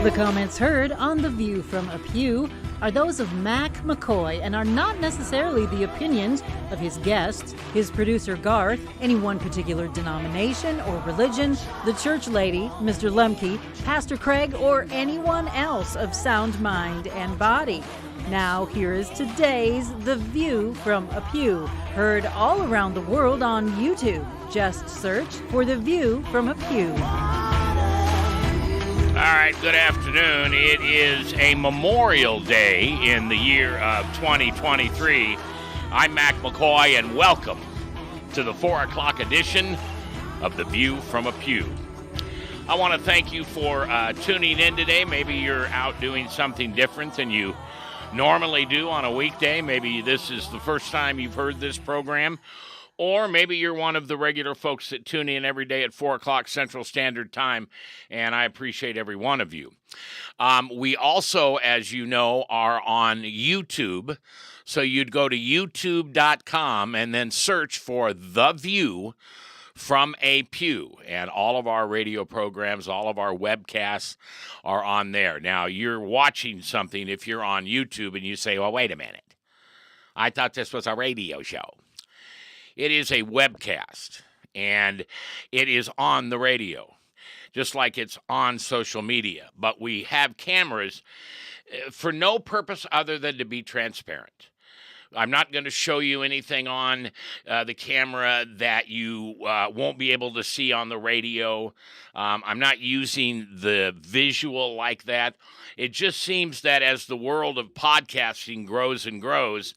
The comments heard on The View From A Pew are those of Mac McCoy and are not necessarily the opinions of his guests, his producer Garth, any one particular denomination or religion, the church lady, Mr. Lemke, Pastor Craig, or anyone else of sound mind and body. Now here is today's The View From A Pew, heard all around the world on YouTube. Just search for The View From A Pew. All right, good afternoon. It is a Memorial Day in the year of 2023. I'm Mac McCoy, and welcome to the 4 o'clock edition of The View From A Pew. I want to thank you for tuning in today. Maybe you're out doing something different than you normally do on a weekday. Maybe this is the first time you've heard this program. Or maybe you're one of the regular folks that tune in every day at 4 o'clock Central Standard Time, and I appreciate every one of you. We also, as you know, are on YouTube, so you'd go to youtube.com and then search for The View From A Pew, and all of our radio programs, all of our webcasts are on there. Now, you're watching something if you're on YouTube, and you say, well, wait a minute. I thought this was a radio show. It is a webcast, and it is on the radio, just like it's on social media. But we have cameras for no purpose other than to be transparent. I'm not going to show you anything on the camera that you won't be able to see on the radio. I'm not using the visual like that. It just seems that as the world of podcasting grows and grows,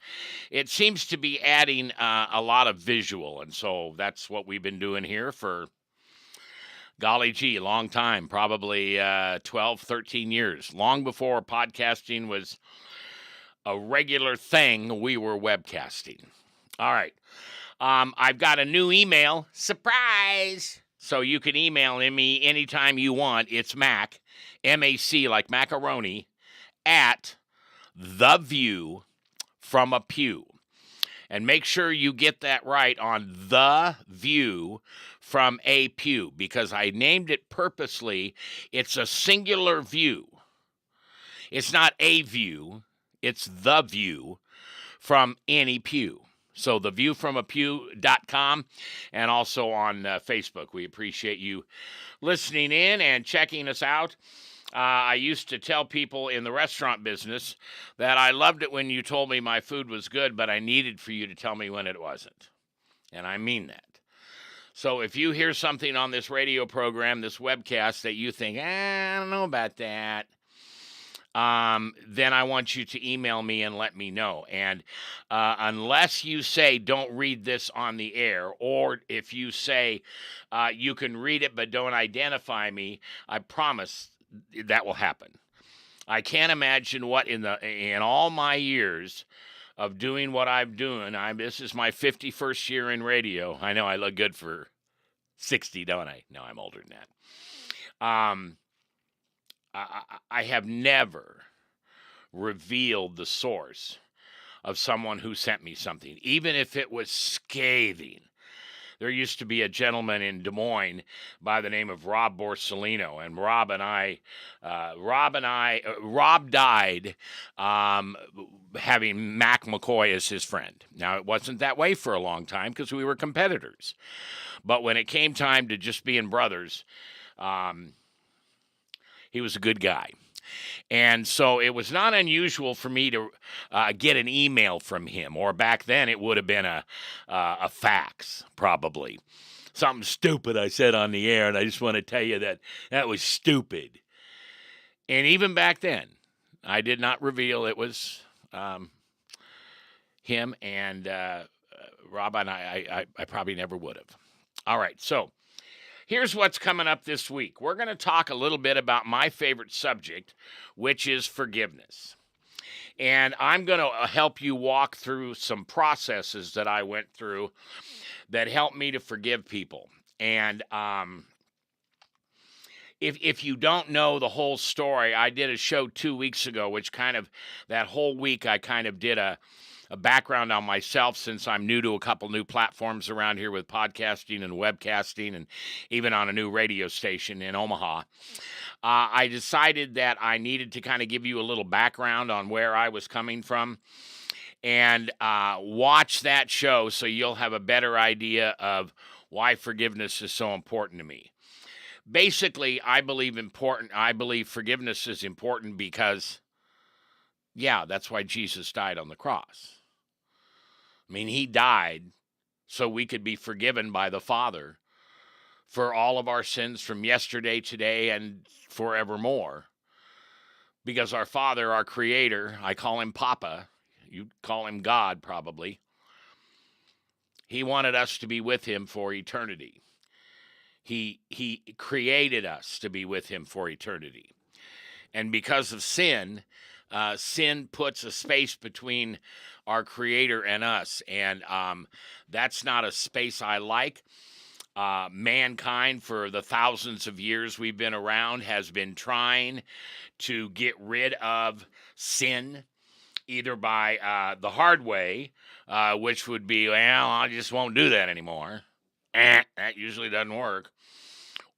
it seems to be adding a lot of visual. And so that's what we've been doing here for, golly gee, a long time, probably 12, 13 years. Long before podcasting was a regular thing, we were webcasting. All right. I've got a new email. Surprise! So you can email me anytime you want. It's Mac, M-A-C, like macaroni, at The View From A Pew. And make sure you get that right on The View From A Pew, because I named it purposely. It's a singular view. It's not a view. It's The View From Any Pew. So theviewfromapew.com, and also on Facebook. We appreciate you listening in and checking us out. I used to tell people in the restaurant business that I loved it when you told me my food was good, but I needed for you to tell me when it wasn't. And I mean that. So if you hear something on this radio program, this webcast, that you think, I don't know about that, then I want you to email me and let me know. And unless you say, don't read this on the air, or if you say you can read it but don't identify me, I promise that will happen. I can't imagine what in all my years of doing what I'm doing, this is my 51st year in radio. I know I look good for 60, don't I? No, I'm older than that. I have never revealed the source of someone who sent me something, even if it was scathing. There used to be a gentleman in Des Moines by the name of Rob Borsellino, and Rob died having Mac McCoy as his friend. Now, it wasn't that way for a long time because we were competitors. But when it came time to just being brothers, he was a good guy. And so it was not unusual for me to get an email from him, or back then it would have been a fax, probably. Something stupid I said on the air, and I just want to tell you that was stupid. And even back then, I did not reveal it was him, and Rob and I probably never would have. All right, so here's what's coming up this week. We're going to talk a little bit about my favorite subject, which is forgiveness. And I'm going to help you walk through some processes that I went through that helped me to forgive people. And if you don't know the whole story, I did a show 2 weeks ago, which that whole week I kind of did a a background on myself, since I'm new to a couple new platforms around here with podcasting and webcasting and even on a new radio station in Omaha, I decided that I needed to kind of give you a little background on where I was coming from and watch that show so you'll have a better idea of why forgiveness is so important to me. Basically, I believe forgiveness is important because, yeah, that's why Jesus died on the cross. I mean, he died so we could be forgiven by the Father for all of our sins from yesterday, today, and forevermore. Because our Father, our Creator, I call him Papa, you call him God probably, he wanted us to be with him for eternity. He created us to be with him for eternity. And because of sin, sin puts a space between our Creator and us. And that's not a space I like. Mankind, for the thousands of years we've been around, has been trying to get rid of sin, either by the hard way, which would be, well, I just won't do that anymore. That usually doesn't work.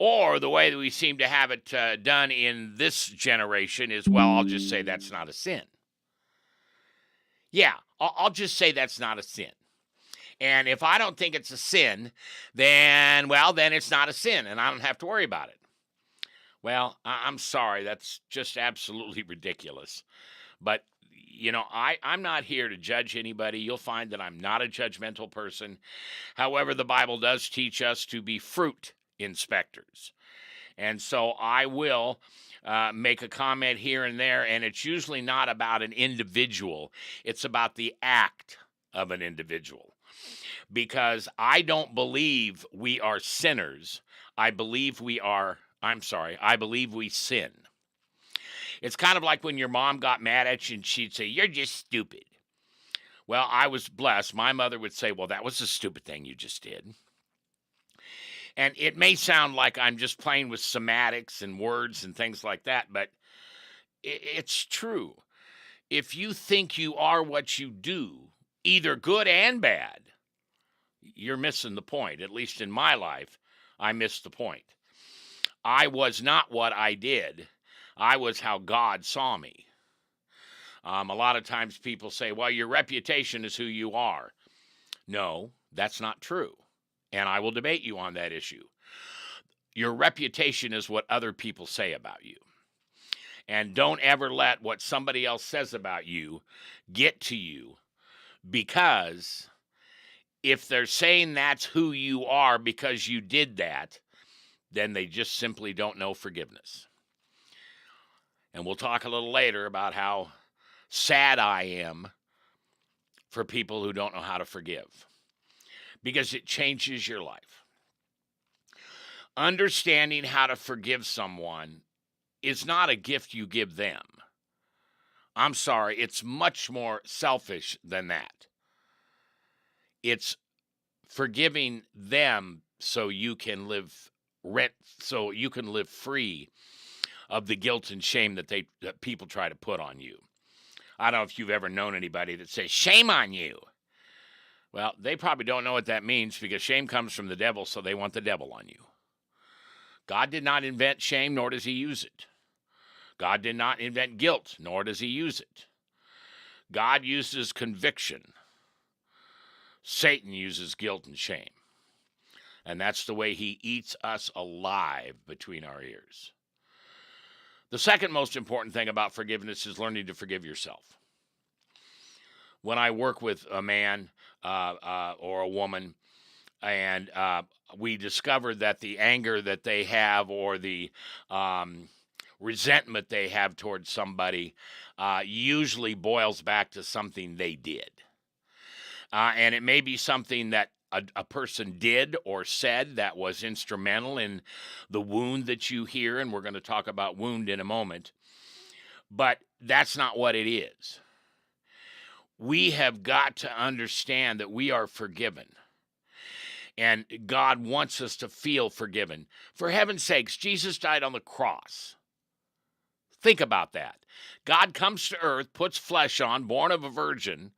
Or the way that we seem to have it done in this generation is, well, I'll just say that's not a sin. Yeah, I'll just say that's not a sin. And if I don't think it's a sin, then it's not a sin, and I don't have to worry about it. Well, I'm sorry, that's just absolutely ridiculous. But, I'm not here to judge anybody. You'll find that I'm not a judgmental person. However, the Bible does teach us to be fruit inspectors. And so I will make a comment here and there, and it's usually not about an individual. It's about the act of an individual. Because I don't believe we are sinners. I believe we sin. It's kind of like when your mom got mad at you and she'd say, "You're just stupid." Well, I was blessed. My mother would say, "Well, that was a stupid thing you just did." And it may sound like I'm just playing with semantics and words and things like that, but it's true. If you think you are what you do, either good and bad, you're missing the point. At least in my life, I missed the point. I was not what I did. I was how God saw me. A lot of times people say, well, your reputation is who you are. No, that's not true. And I will debate you on that issue. Your reputation is what other people say about you. And don't ever let what somebody else says about you get to you, because if they're saying that's who you are because you did that, then they just simply don't know forgiveness. And we'll talk a little later about how sad I am for people who don't know how to forgive, because it changes your life. Understanding how to forgive someone is not a gift you give them. I'm sorry, it's much more selfish than that. It's forgiving them so you can live free of the guilt and shame that people try to put on you. I don't know if you've ever known anybody that says, "Shame on you." Well, they probably don't know what that means, because shame comes from the devil, so they want the devil on you. God did not invent shame, nor does he use it. God did not invent guilt, nor does he use it. God uses conviction. Satan uses guilt and shame. And that's the way he eats us alive between our ears. The second most important thing about forgiveness is learning to forgive yourself. When I work with a man or a woman, and we discover that the anger that they have, or the resentment they have towards somebody, usually boils back to something they did. And it may be something that a person did or said that was instrumental in the wound that you hear, and we're going to talk about wound in a moment. But that's not what it is. We have got to understand that we are forgiven. And God wants us to feel forgiven. For heaven's sakes, Jesus died on the cross. Think about that. God comes to earth, puts flesh on, born of a virgin,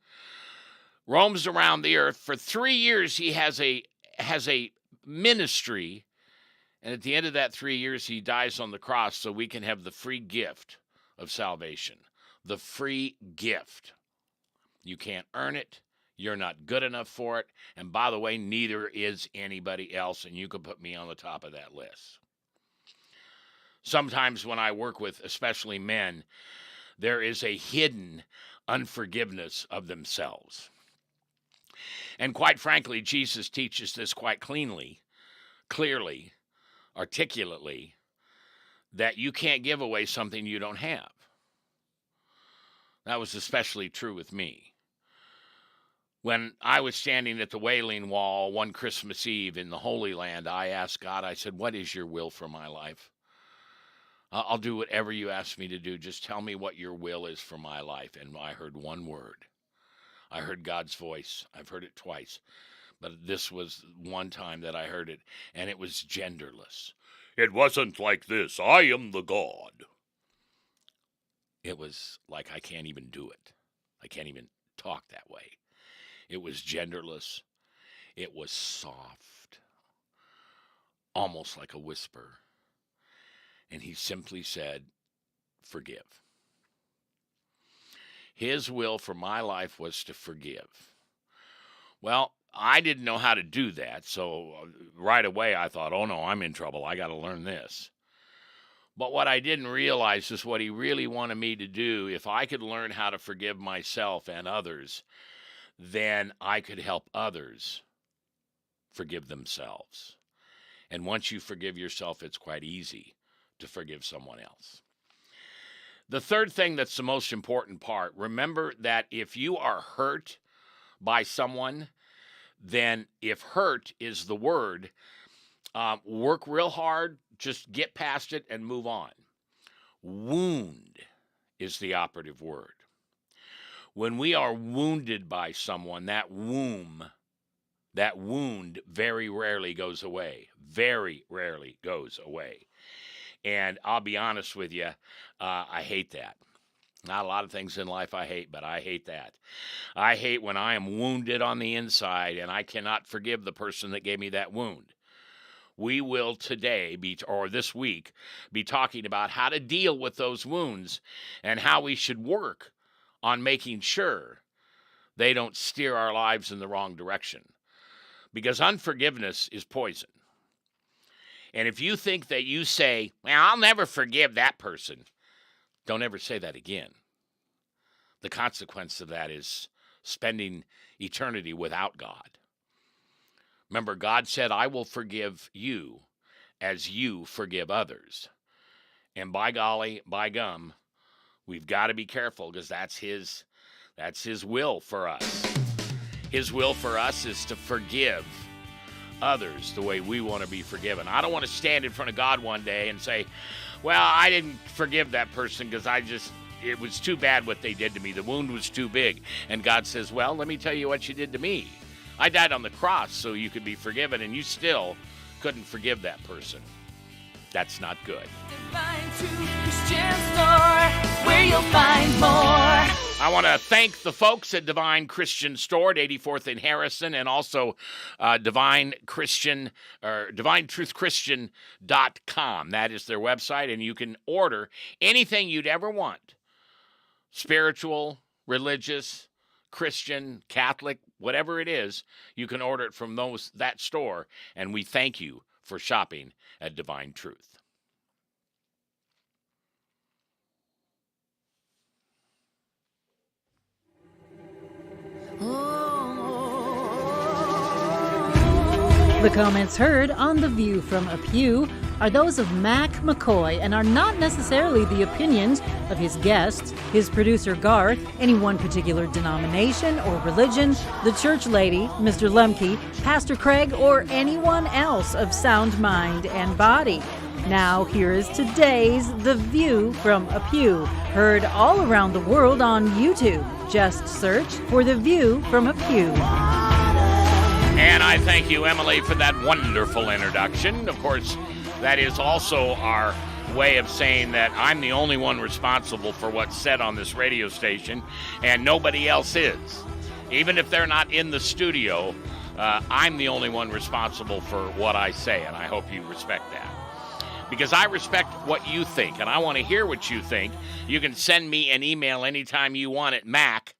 roams around the earth. For 3 years, he has a ministry, and at the end of that 3 years, he dies on the cross so we can have the free gift of salvation. The free gift. You can't earn it. You're not good enough for it. And by the way, neither is anybody else, and you can put me on the top of that list. Sometimes when I work with especially men, there is a hidden unforgiveness of themselves. And quite frankly, Jesus teaches this quite clearly, articulately, that you can't give away something you don't have. That was especially true with me. When I was standing at the Wailing Wall one Christmas Eve in the Holy Land, I asked God, I said, what is your will for my life? I'll do whatever you ask me to do. Just tell me what your will is for my life. And I heard one word. I heard God's voice. I've heard it twice. But this was one time that I heard it, and it was genderless. It wasn't like this. I am the God. It was like I can't even do it. I can't even talk that way. It was genderless. It was soft, almost like a whisper. And he simply said, forgive. His will for my life was to forgive. Well, I didn't know how to do that, so right away I thought, oh no, I'm in trouble. I got to learn this. But what I didn't realize is what he really wanted me to do. If I could learn how to forgive myself and others, then I could help others forgive themselves. And once you forgive yourself, it's quite easy to forgive someone else. The third thing that's the most important part, remember that if you are hurt by someone, then if hurt is the word, work real hard, just get past it and move on. Wound is the operative word. When we are wounded by someone, that wound very rarely goes away. Very rarely goes away. And I'll be honest with you, I hate that. Not a lot of things in life I hate, but I hate that. I hate when I am wounded on the inside and I cannot forgive the person that gave me that wound. We will today this week be talking about how to deal with those wounds and how we should work on making sure they don't steer our lives in the wrong direction. Because unforgiveness is poison. And if you think that you say, well, I'll never forgive that person, don't ever say that again. The consequence of that is spending eternity without God. Remember, God said, I will forgive you as you forgive others. And by golly, by gum, we've got to be careful because that's his will for us. His will for us is to forgive others the way we want to be forgiven. I don't want to stand in front of God one day and say, well, I didn't forgive that person because it was too bad what they did to me. The wound was too big. And God says, well, let me tell you what you did to me. I died on the cross so you could be forgiven, and you still couldn't forgive that person. That's not good. Divine Truth Christian Store, where you'll find more. I want to thank the folks at Divine Christian Store at 84th and Harrison, and also Divine Truth Christian.com. That is their website, and you can order anything you'd ever want. Spiritual, religious, Christian, Catholic, whatever it is, you can order it from that store, and we thank you for shopping at Divine Truth. The comments heard on The View From A Pew are those of Mac McCoy and are not necessarily the opinions of his guests, his producer Garth, any one particular denomination or religion, the church lady, Mr. Lemke, Pastor Craig, or anyone else of sound mind and body. Now here is today's The View From A Pew, heard all around the world on YouTube. Just search for The View From A Pew. And I thank you, Emily, for that wonderful introduction. Of course, that is also our way of saying that I'm the only one responsible for what's said on this radio station, and nobody else is. Even if they're not in the studio, I'm the only one responsible for what I say, and I hope you respect that. Because I respect what you think, and I want to hear what you think. You can send me an email anytime you want at Mac,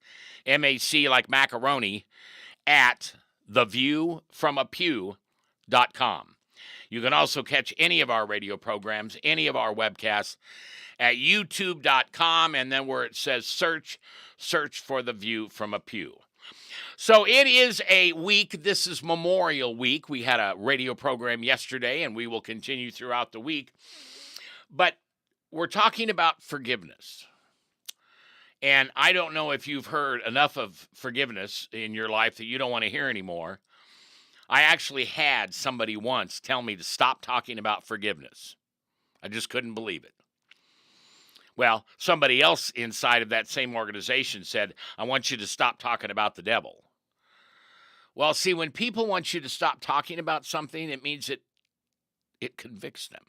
M-A-C like macaroni, at theviewfromapew.com. You can also catch any of our radio programs, any of our webcasts at youtube.com, and then where it says search for The View from a Pew. So it is a week. This is Memorial Week. We had a radio program yesterday, and we will continue throughout the week. But we're talking about forgiveness. And I don't know if you've heard enough of forgiveness in your life that you don't want to hear anymore. I actually had somebody once tell me to stop talking about forgiveness. I just couldn't believe it. Well, somebody else inside of that same organization said, I want you to stop talking about the devil. Well, see, when people want you to stop talking about something, it means it convicts them.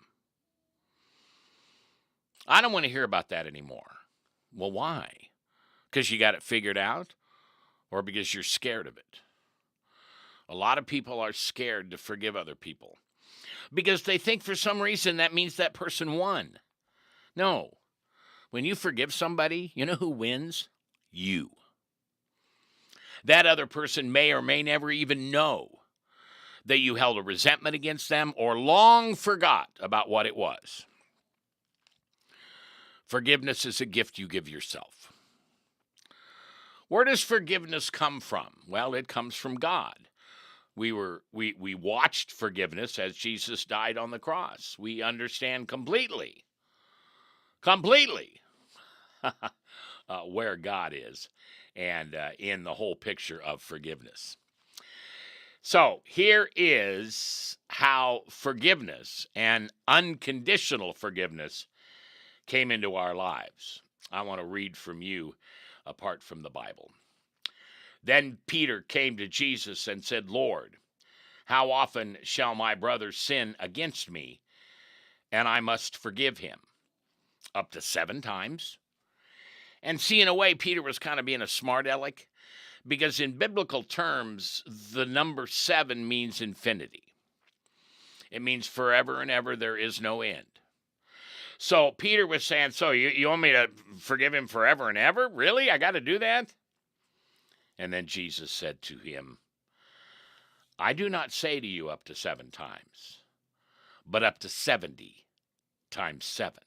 I don't want to hear about that anymore. Well, why? Because you got it figured out, or because you're scared of it? A lot of people are scared to forgive other people because they think for some reason that means that person won. No. When you forgive somebody, you know who wins? You. That other person may or may never even know that you held a resentment against them or long forgot about what it was. Forgiveness is a gift you give yourself. Where does forgiveness come from? Well, it comes from God. We watched forgiveness as Jesus died on the cross. We understand completely where God is and in the whole picture of forgiveness. So here is how forgiveness and unconditional forgiveness came into our lives. I want to read from you apart from the Bible. Then Peter came to Jesus and said, Lord, how often shall my brother sin against me, and I must forgive him? Up to 7 times? And see, in a way, Peter was kind of being a smart aleck, because in biblical terms, the number 7 means infinity. It means forever and ever, there is no end. So Peter was saying, so you want me to forgive him forever and ever? Really? I got to do that? And then Jesus said to him, I do not say to you up to 7 times, but up to 70 times 7.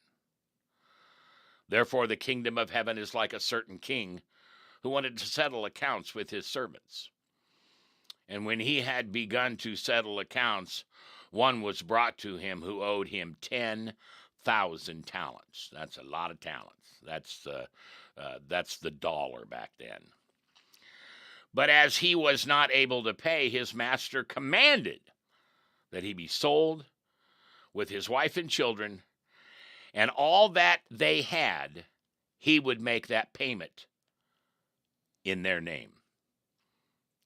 Therefore the kingdom of heaven is like a certain king who wanted to settle accounts with his servants. And when he had begun to settle accounts, one was brought to him who owed him 10,000 talents. That's a lot of talents. That's the dollar back then. But as he was not able to pay, his master commanded that he be sold with his wife and children, and all that they had, he would make that payment in their name.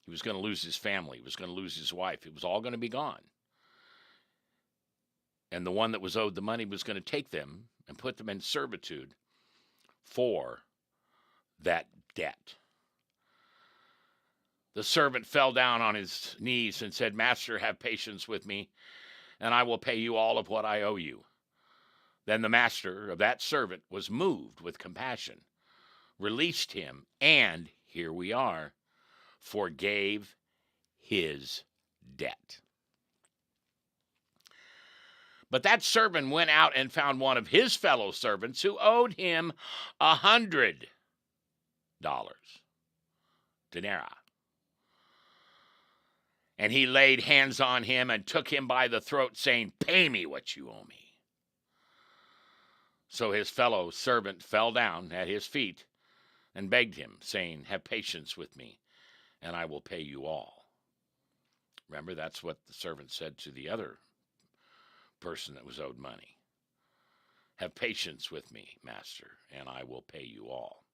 He was going to lose his family. He was going to lose his wife. It was all going to be gone. And the one that was owed the money was going to take them and put them in servitude for that debt. The servant fell down on his knees and said, Master, have patience with me, and I will pay you all of what I owe you. Then the master of that servant was moved with compassion, released him, and, here we are, forgave his debt. But that servant went out and found one of his fellow servants who owed him $100 denarii. And he laid hands on him and took him by the throat, saying, Pay me what you owe me. So his fellow servant fell down at his feet and begged him, saying, Have patience with me, and I will pay you all. Remember, that's what the servant said to the other person that was owed money. Have patience with me, master, and I will pay you all.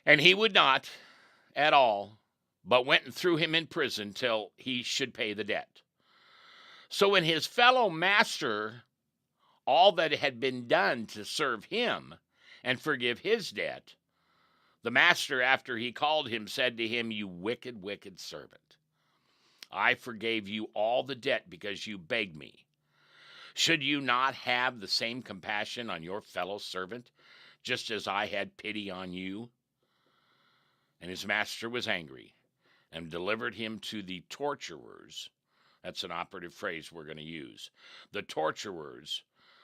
And he would not at all, but went and threw him in prison till he should pay the debt. So when his fellow master, all that had been done to serve him and forgive his debt, The master, after he called him, said to him, "You wicked, wicked servant. I forgave you all the debt because you begged me. Should you not have the same compassion on your fellow servant, just as I had pity on you?" And his master was angry and delivered him to the torturers. That's an operative phrase we're going to use. The torturers,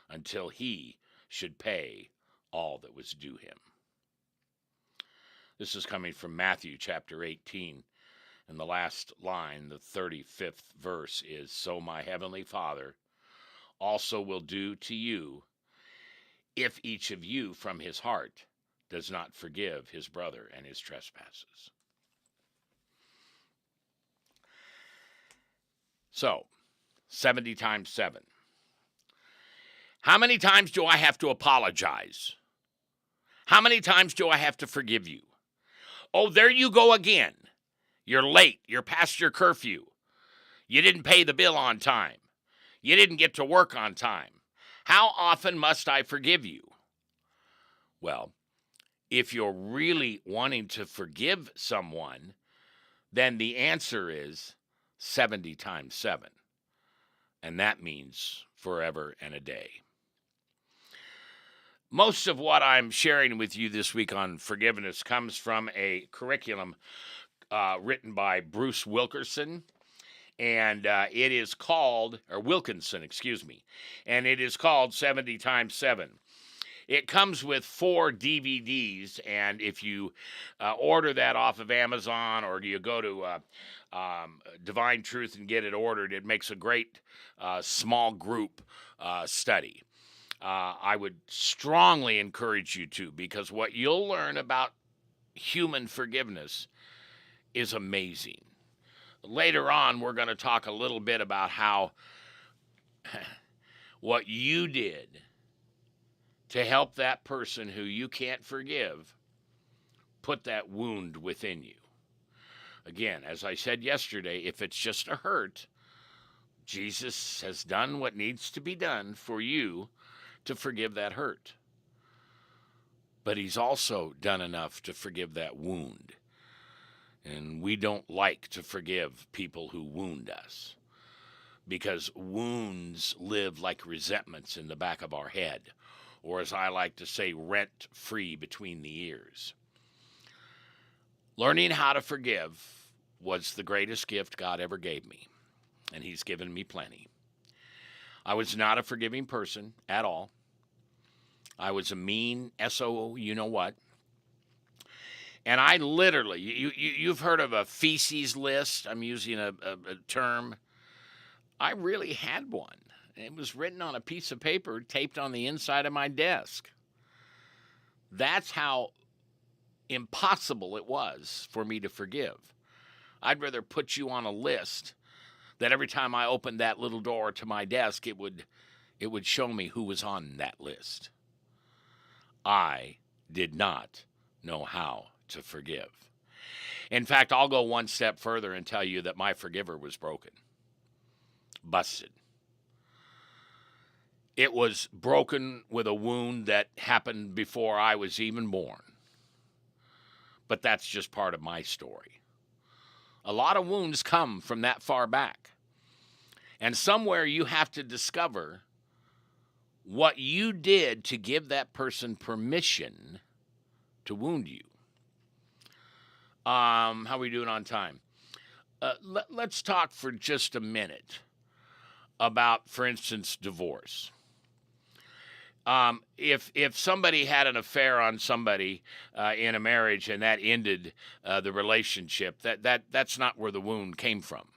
until he should pay all that was due him. This is coming from Matthew chapter 18. And the last line, the 35th verse, is, "So my heavenly Father also will do to you if each of you from his heart does not forgive his brother and his trespasses." So, 70 times 7. How many times do I have to apologize? How many times do I have to forgive you? Oh, there you go again. You're late. You're past your curfew. You didn't pay the bill on time. You didn't get to work on time. How often must I forgive you? Well, if you're really wanting to forgive someone, then the answer is 70 times 7. And that means forever and a day. Most of what I'm sharing with you this week on forgiveness comes from a curriculum written by Bruce Wilkinson, and it is called, or Wilkinson, excuse me, and it is called 70 times 7. It comes with 4 DVDs, and if you order that off of Amazon or you go to Divine Truth and get it ordered, it makes a great small group study. I would strongly encourage you to, because what you'll learn about human forgiveness is amazing. Later on, we're going to talk a little bit about how what you did to help that person who you can't forgive put that wound within you. Again, as I said yesterday, if it's just a hurt, Jesus has done what needs to be done for you to forgive that hurt. But he's also done enough to forgive that wound. And we don't like to forgive people who wound us, because wounds live like resentments in the back of our head, or as I like to say, rent-free between the ears. Learning how to forgive was the greatest gift God ever gave me, and he's given me plenty. I was not a forgiving person at all. I was a mean SOO, you know what. And I literally, you've heard of a feces list. I'm using a term. I really had one. It was written on a piece of paper taped on the inside of my desk. That's how impossible it was for me to forgive. I'd rather put you on a list that every time I opened that little door to my desk, it would show me who was on that list. I did not know how to forgive. In fact, I'll go one step further and tell you that my forgiver was broken, busted. It was broken with a wound that happened before I was even born. But that's just part of my story. A lot of wounds come from that far back. And somewhere you have to discover what you did to give that person permission to wound you. How are we doing on time? Let's talk for just a minute about, for instance, divorce. If somebody had an affair on somebody in a marriage and that ended the relationship, that's not where the wound came from.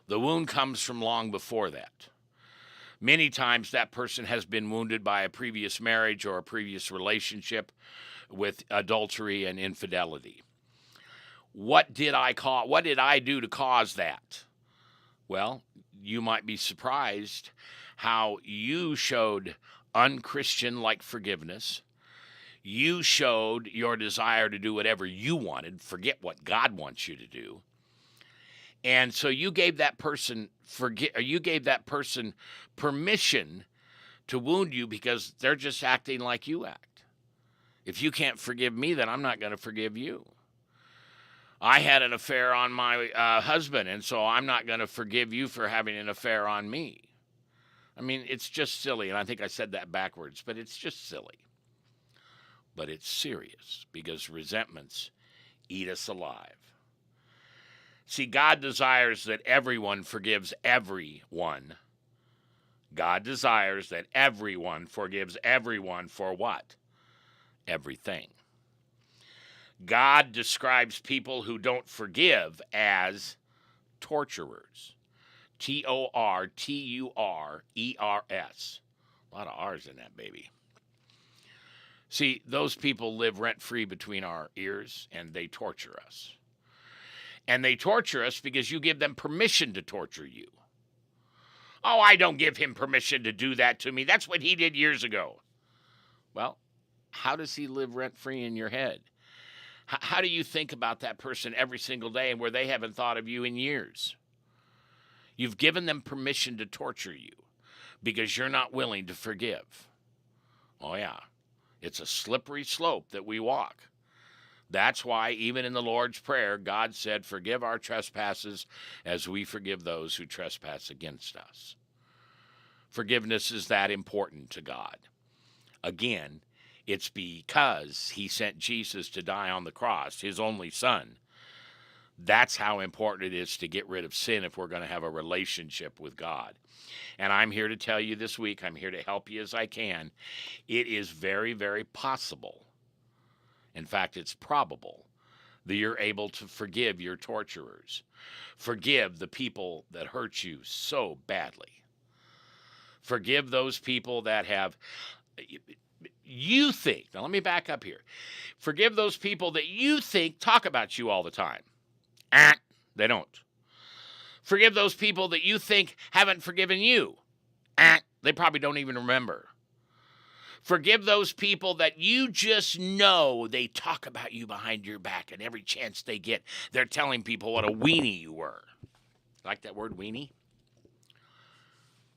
The wound comes from long before that. Many times that person has been wounded by a previous marriage or a previous relationship with adultery and infidelity. What did I do to cause that? Well, you might be surprised how you showed unchristian-like forgiveness. You showed your desire to do whatever you wanted, forget what God wants you to do. And so you gave that person permission to wound you because they're just acting like you act. If you can't forgive me, then I'm not going to forgive you. I had an affair on my husband, and so I'm not going to forgive you for having an affair on me. I mean, it's just silly, and I think I said that backwards, but it's just silly. But it's serious because resentments eat us alive. See, God desires that everyone forgives everyone. God desires that everyone forgives everyone for what? Everything. God describes people who don't forgive as torturers. Torturers. A lot of R's in that baby. See, those people live rent-free between our ears, and they torture us. And they torture us because you give them permission to torture you. Oh, I don't give him permission to do that to me. That's what he did years ago. Well, how does he live rent-free in your head? How do you think about that person every single day and where they haven't thought of you in years? You've given them permission to torture you because you're not willing to forgive. Oh, yeah. It's a slippery slope that we walk. That's why even in the Lord's Prayer, God said, forgive our trespasses as we forgive those who trespass against us. Forgiveness is that important to God. Again, it's because he sent Jesus to die on the cross, his only son. That's how important it is to get rid of sin if we're going to have a relationship with God. And I'm here to tell you this week, I'm here to help you as I can. It is very, very possible. In fact, it's probable that you're able to forgive your torturers. Forgive the people that hurt you so badly. Forgive those people that have, you think, now let me back up here. Forgive those people that you think talk about you all the time. They don't. Forgive those people that you think haven't forgiven you. They probably don't even remember. Forgive those people that you just know they talk about you behind your back, and every chance they get, they're telling people what a weenie you were. Like that word, weenie?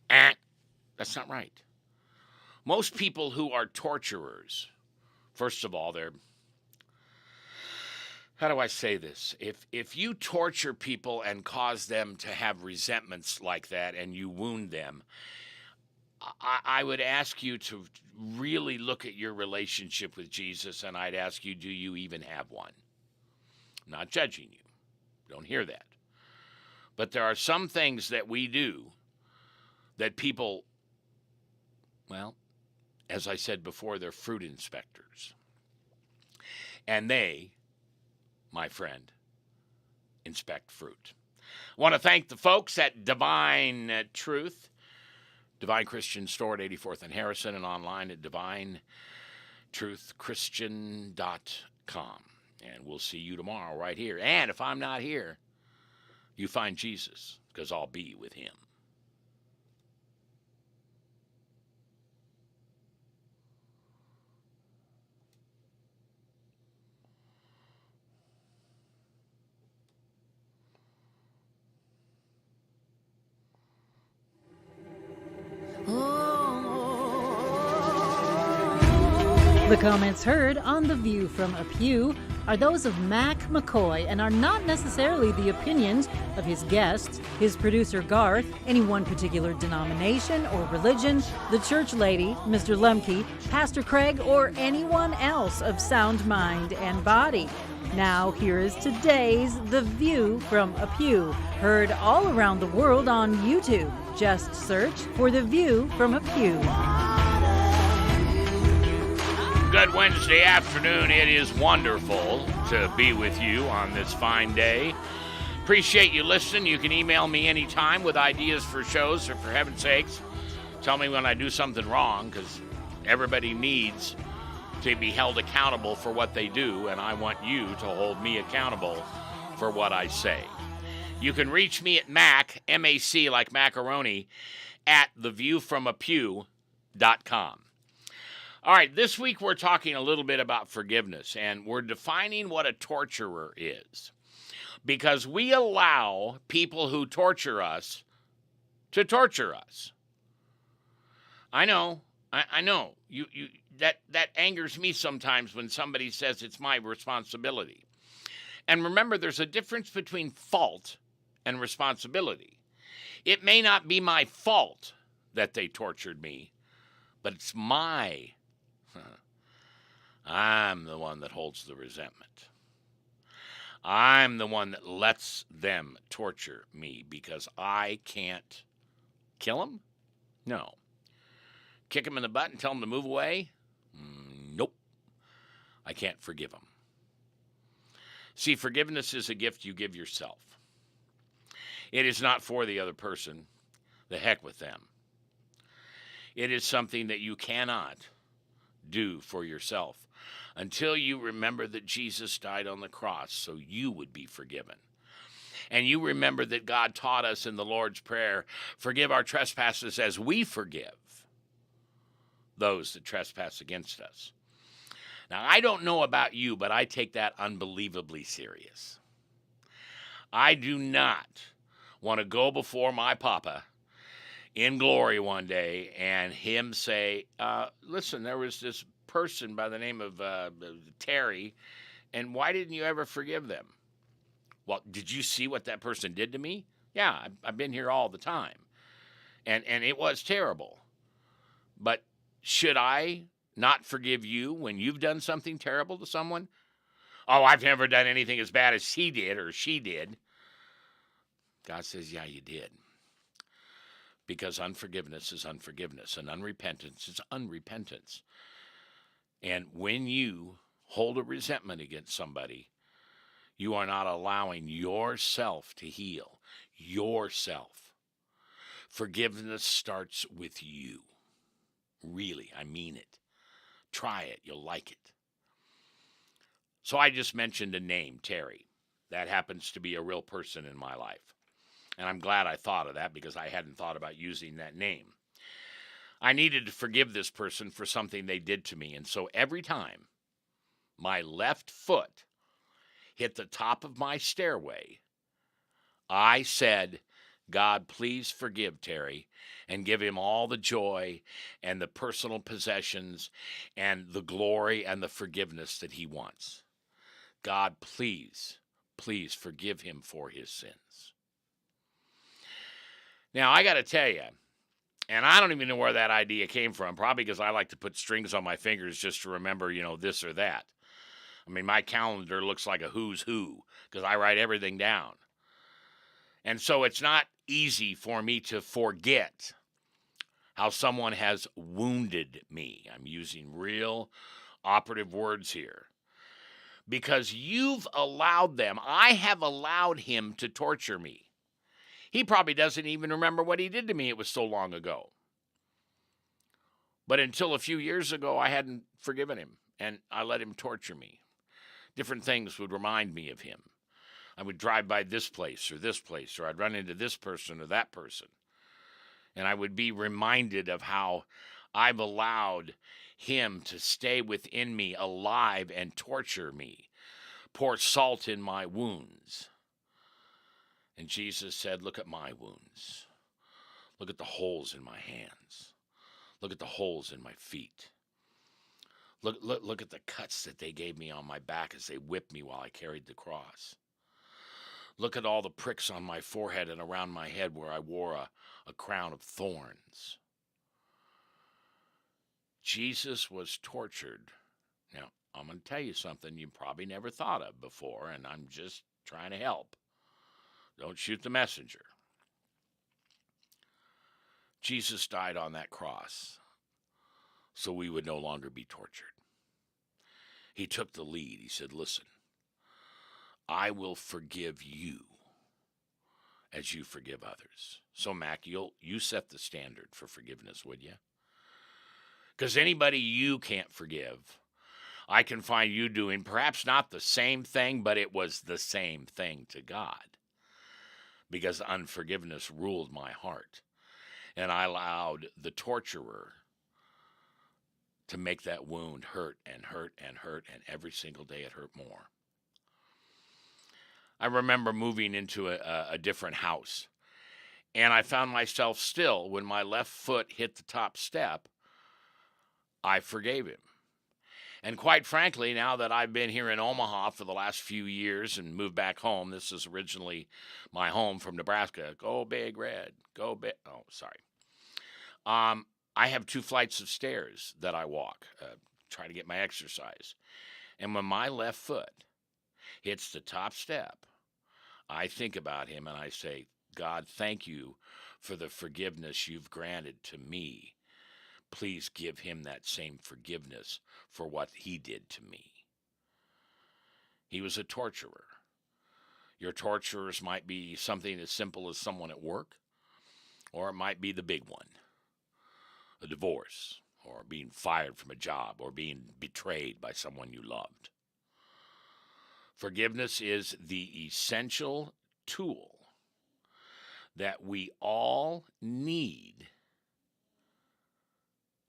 That's not right. Most people who are torturers, first of all, how do I say this? If you torture people and cause them to have resentments like that and you wound them, I would ask you to really look at your relationship with Jesus, and I'd ask you, do you even have one? I'm not judging you. Don't hear that. But there are some things that we do that people, well, as I said before, they're fruit inspectors. And they, my friend, inspect fruit. I want to thank the folks at Divine Truth, Divine Christian Store at 84th and Harrison, and online at divinetruthchristian.com. And we'll see you tomorrow right here. And if I'm not here, you find Jesus, because I'll be with him. The comments heard on The View From A Pew are those of Mac McCoy and are not necessarily the opinions of his guests, his producer Garth, any one particular denomination or religion, the church lady, Mr. Lemke, Pastor Craig, or anyone else of sound mind and body. Now, here is today's The View From A Pew, heard all around the world on YouTube. Just search for The View From A Pew. Good Wednesday afternoon. It is wonderful to be with you on this fine day. Appreciate you listening. You can email me anytime with ideas for shows, or for heaven's sakes, tell me when I do something wrong, because everybody needs to be held accountable for what they do, and I want you to hold me accountable for what I say. You can reach me at Mac, M-A-C like macaroni, at theviewfromapew.com. All right, this week we're talking a little bit about forgiveness, and we're defining what a torturer is. Because we allow people who torture us to torture us. I know, I know you that angers me sometimes when somebody says it's my responsibility. And remember, there's a difference between fault and responsibility. It may not be my fault that they tortured me, but it's my. I'm the one that holds the resentment. I'm the one that lets them torture me because I can't kill them? No. Kick them in the butt and tell them to move away? Nope. I can't forgive them. See, forgiveness is a gift you give yourself. It is not for the other person. The heck with them. It is something that you cannot do for yourself until you remember that Jesus died on the cross so you would be forgiven. And you remember that God taught us in the Lord's Prayer, forgive our trespasses as we forgive those that trespass against us. Now, I don't know about you, but I take that unbelievably serious. I do not want to go before my Papa in glory one day and him say, listen, there was this person by the name of Terry, and why didn't you ever forgive them? Well, did you see what that person did to me? Yeah, I've been here all the time. And it was terrible. But should I not forgive you when you've done something terrible to someone? Oh, I've never done anything as bad as he did or she did. God says, yeah, you did. Because unforgiveness is unforgiveness, and unrepentance is unrepentance. And when you hold a resentment against somebody, you are not allowing yourself to heal. Yourself. Forgiveness starts with you. Really, I mean it. Try it. You'll like it. So I just mentioned a name, Terry. That happens to be a real person in my life. And I'm glad I thought of that because I hadn't thought about using that name. I needed to forgive this person for something they did to me. And so every time my left foot hit the top of my stairway, I said, God, please forgive Terry and give him all the joy and the personal possessions and the glory and the forgiveness that he wants. God, please, please forgive him for his sins. Now, I got to tell you, and I don't even know where that idea came from, probably because I like to put strings on my fingers just to remember, this or that. I mean, my calendar looks like a who's who because I write everything down. And so it's not easy for me to forget how someone has wounded me. I'm using real operative words here. Because you've allowed them, I have allowed him to torture me. He probably doesn't even remember what he did to me. It was so long ago. But until a few years ago, I hadn't forgiven him, and I let him torture me. Different things would remind me of him. I would drive by this place, or I'd run into this person or that person. And I would be reminded of how I've allowed him to stay within me alive and torture me, pour salt in my wounds. And Jesus said, look at my wounds. Look at the holes in my hands. Look at the holes in my feet. Look at the cuts that they gave me on my back as they whipped me while I carried the cross. Look at all the pricks on my forehead and around my head where I wore a crown of thorns. Jesus was tortured. Now, I'm going to tell you something you probably never thought of before, and I'm just trying to help. Don't shoot the messenger. Jesus died on that cross so we would no longer be tortured. He took the lead. He said, listen, I will forgive you as you forgive others. So, Mac, you set the standard for forgiveness, would you? Because anybody you can't forgive, I can find you doing perhaps not the same thing, but it was the same thing to God. Because unforgiveness ruled my heart. And I allowed the torturer to make that wound hurt and hurt and hurt, and every single day it hurt more. I remember moving into a different house, and I found myself still, when my left foot hit the top step, I forgave him. And quite frankly, now that I've been here in Omaha for the last few years and moved back home, this is originally my home from Nebraska. Go Big Red. Go Big. Oh, sorry. I have 2 flights of stairs that I walk, try to get my exercise. And when my left foot hits the top step, I think about him and I say, God, thank you for the forgiveness you've granted to me. Please give him that same forgiveness for what he did to me. He was a torturer. Your torturers might be something as simple as someone at work, or it might be the big one, a divorce, or being fired from a job, or being betrayed by someone you loved. Forgiveness is the essential tool that we all need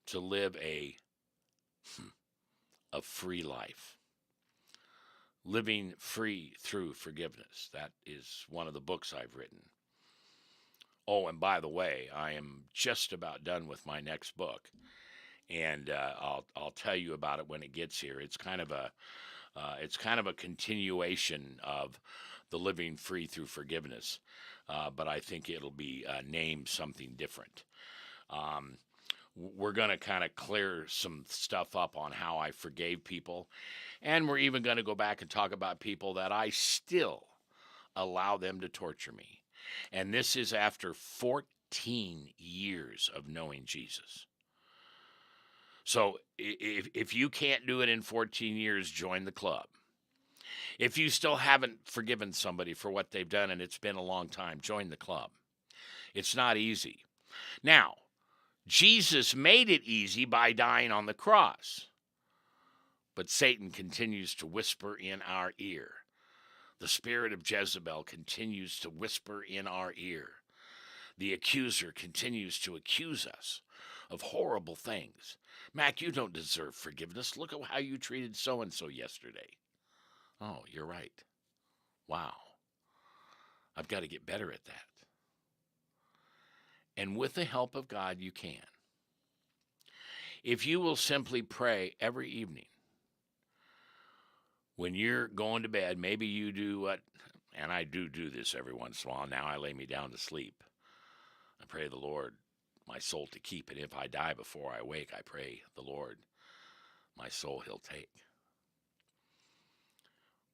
to live a free life. Living free through forgiveness. That is one of the books I've written. Oh, and by the way, I am just about done with my next book, and I'll tell you about it when it gets here. It's kind of a continuation of the living free through forgiveness, but I think it'll be named something different. We're going to kind of clear some stuff up on how I forgave people. And we're even going to go back and talk about people that I still allow them to torture me. And this is after 14 years of knowing Jesus. So if you can't do it in 14 years, join the club. If you still haven't forgiven somebody for what they've done and it's been a long time, join the club. It's not easy. Now, Jesus made it easy by dying on the cross. But Satan continues to whisper in our ear. The spirit of Jezebel continues to whisper in our ear. The accuser continues to accuse us of horrible things. Mac, you don't deserve forgiveness. Look at how you treated so-and-so yesterday. Oh, you're right. Wow. I've got to get better at that. And with the help of God, you can. If you will simply pray every evening, when you're going to bed, maybe you do what, and I do this every once in a while. Now I lay me down to sleep. I pray the Lord my soul to keep, and if I die before I wake, I pray the Lord my soul he'll take.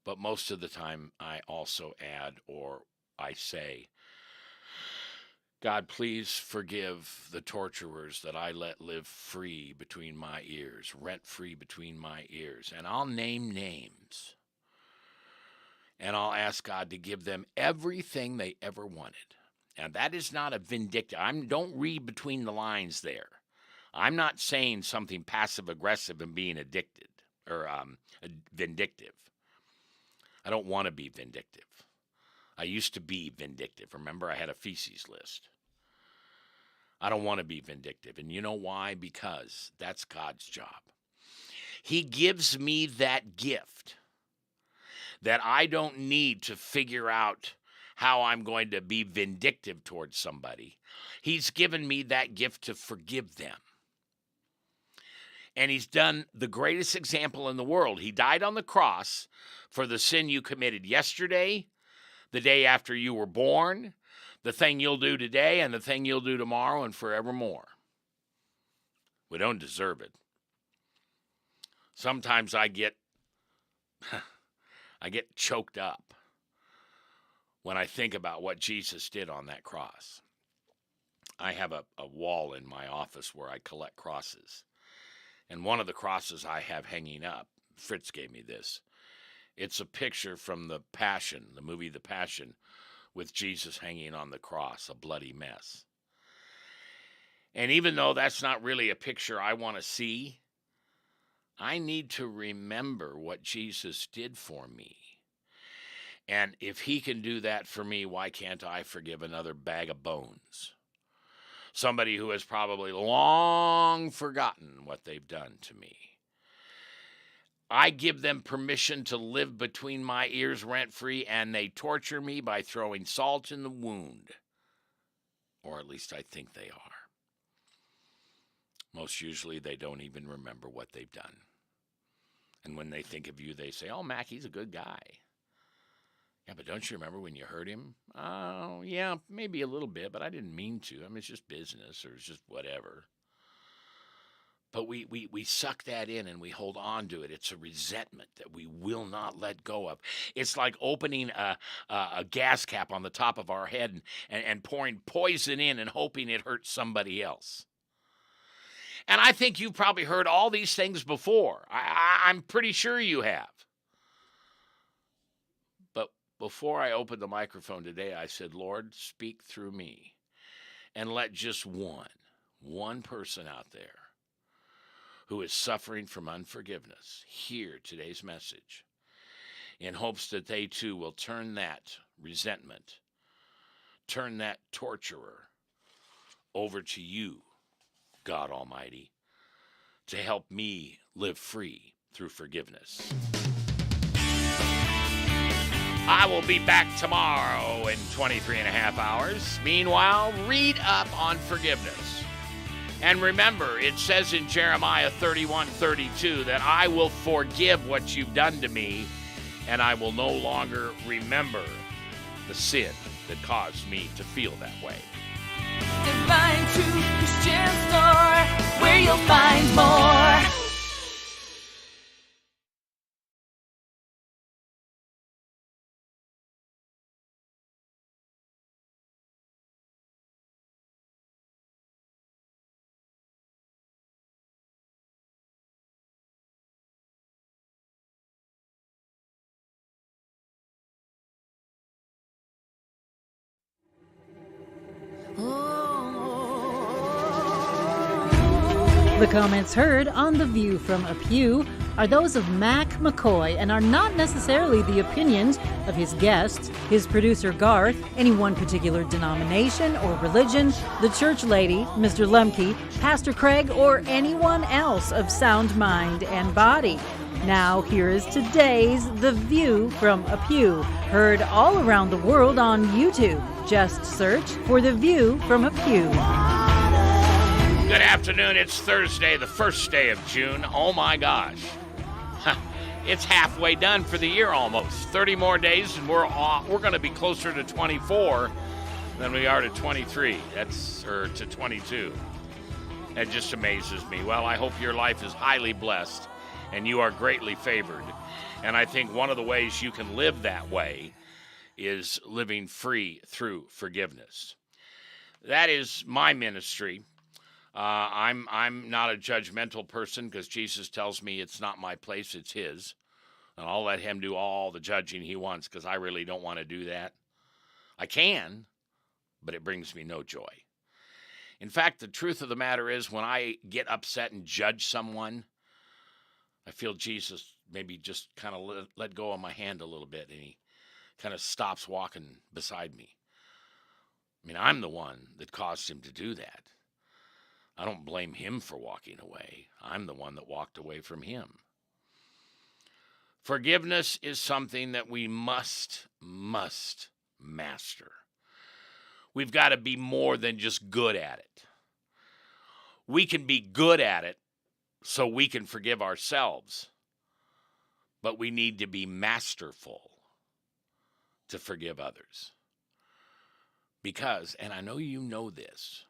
But most of the time, I also add, or I say, God, please forgive the torturers that I let live free between my ears, rent-free between my ears. And I'll name names. And I'll ask God to give them everything they ever wanted. And that is not a vindictive. Don't read between the lines there. I'm not saying something passive-aggressive and being addicted or vindictive. I don't want to be vindictive. I used to be vindictive. Remember, I had a feces list. I don't want to be vindictive. And you know why? Because that's God's job. He gives me that gift that I don't need to figure out how I'm going to be vindictive towards somebody. He's given me that gift to forgive them. And he's done the greatest example in the world. He died on the cross for the sin you committed yesterday, the day after you were born, the thing you'll do today, and the thing you'll do tomorrow and forevermore. We don't deserve it. Sometimes I get choked up when I think about what Jesus did on that cross. I have a wall in my office where I collect crosses. And one of the crosses I have hanging up, Fritz gave me this. It's a picture from the Passion, the movie The Passion, with Jesus hanging on the cross, a bloody mess. And even though that's not really a picture I want to see, I need to remember what Jesus did for me. And if he can do that for me, why can't I forgive another bag of bones? Somebody who has probably long forgotten what they've done to me. I give them permission to live between my ears rent-free, and they torture me by throwing salt in the wound. Or at least I think they are. Most usually they don't even remember what they've done. And when they think of you, they say, oh, Mac, he's a good guy. Yeah, but don't you remember when you hurt him? Oh, yeah, maybe a little bit, but I didn't mean to. I mean, it's just business or it's just whatever. But we suck that in and we hold on to it. It's a resentment that we will not let go of. It's like opening a gas cap on the top of our head and pouring poison in and hoping it hurts somebody else. And I think you've probably heard all these things before. I'm pretty sure you have. But before I opened the microphone today, I said, Lord, speak through me. And let just one person out there who is suffering from unforgiveness hear today's message in hopes that they too will turn that resentment, turn that torturer over to you, God Almighty, to help me live free through forgiveness. I will be back tomorrow in 23 and a half hours. Meanwhile, read up on forgiveness. And remember, it says in Jeremiah 31:32 that I will forgive what you've done to me, and I will no longer remember the sin that caused me to feel that way. Divine Truth Christian Store, where you'll find more. The comments heard on The View from a Pew are those of Mac McCoy and are not necessarily the opinions of his guests, his producer Garth, any one particular denomination or religion, the church lady, Mr. Lemke, Pastor Craig, or anyone else of sound mind and body. Now, here is today's The View from a Pew, heard all around the world on YouTube. Just search for The View from a Pew. Good afternoon. It's Thursday, the first day of June. Oh, my gosh. It's halfway done for the year almost. 30 more days, and we're going to be closer to 24 than we are to 23. Or to 22. That just amazes me. Well, I hope your life is highly blessed, and you are greatly favored. And I think one of the ways you can live that way is living free through forgiveness. That is my ministry. I'm not a judgmental person because Jesus tells me it's not my place, it's his. And I'll let him do all the judging he wants because I really don't want to do that. I can, but it brings me no joy. In fact, the truth of the matter is when I get upset and judge someone, I feel Jesus maybe just kind of let go of my hand a little bit and he kind of stops walking beside me. I mean, I'm the one that caused him to do that. I don't blame him for walking away. I'm the one that walked away from him. Forgiveness is something that we must master. We've got to be more than just good at it. We can be good at it so we can forgive ourselves, but we need to be masterful to forgive others. Because, and I know you know this,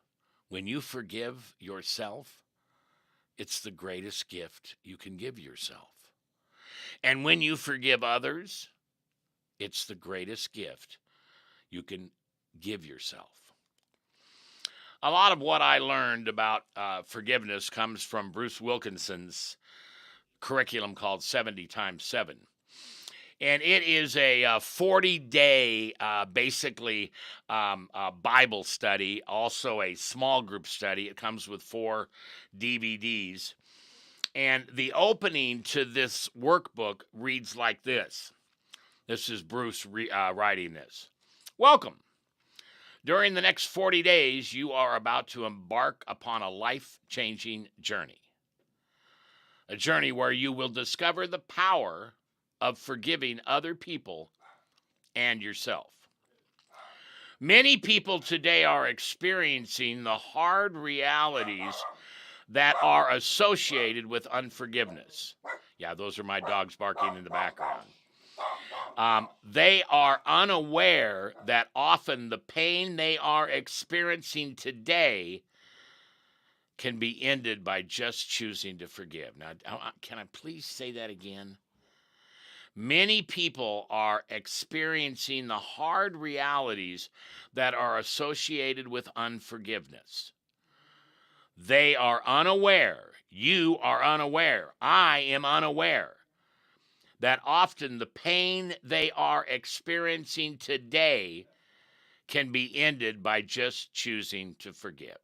when you forgive yourself, it's the greatest gift you can give yourself. And when you forgive others, it's the greatest gift you can give yourself. A lot of what I learned about forgiveness comes from Bruce Wilkinson's curriculum called 70 times 7. And it is a 40-day, basically, Bible study, also a small group study. It comes with 4 DVDs. And the opening to this workbook reads like this. This is Bruce writing this. Welcome. During the next 40 days, you are about to embark upon a life-changing journey. A journey where you will discover the power of forgiving other people and yourself. Many people today are experiencing the hard realities that are associated with unforgiveness. Yeah, those are my dogs barking in the background. They are unaware that often the pain they are experiencing today can be ended by just choosing to forgive. Now, can I please say that again? Many people are experiencing the hard realities that are associated with unforgiveness. They are unaware. You are unaware. I am unaware that often the pain they are experiencing today can be ended by just choosing to forgive.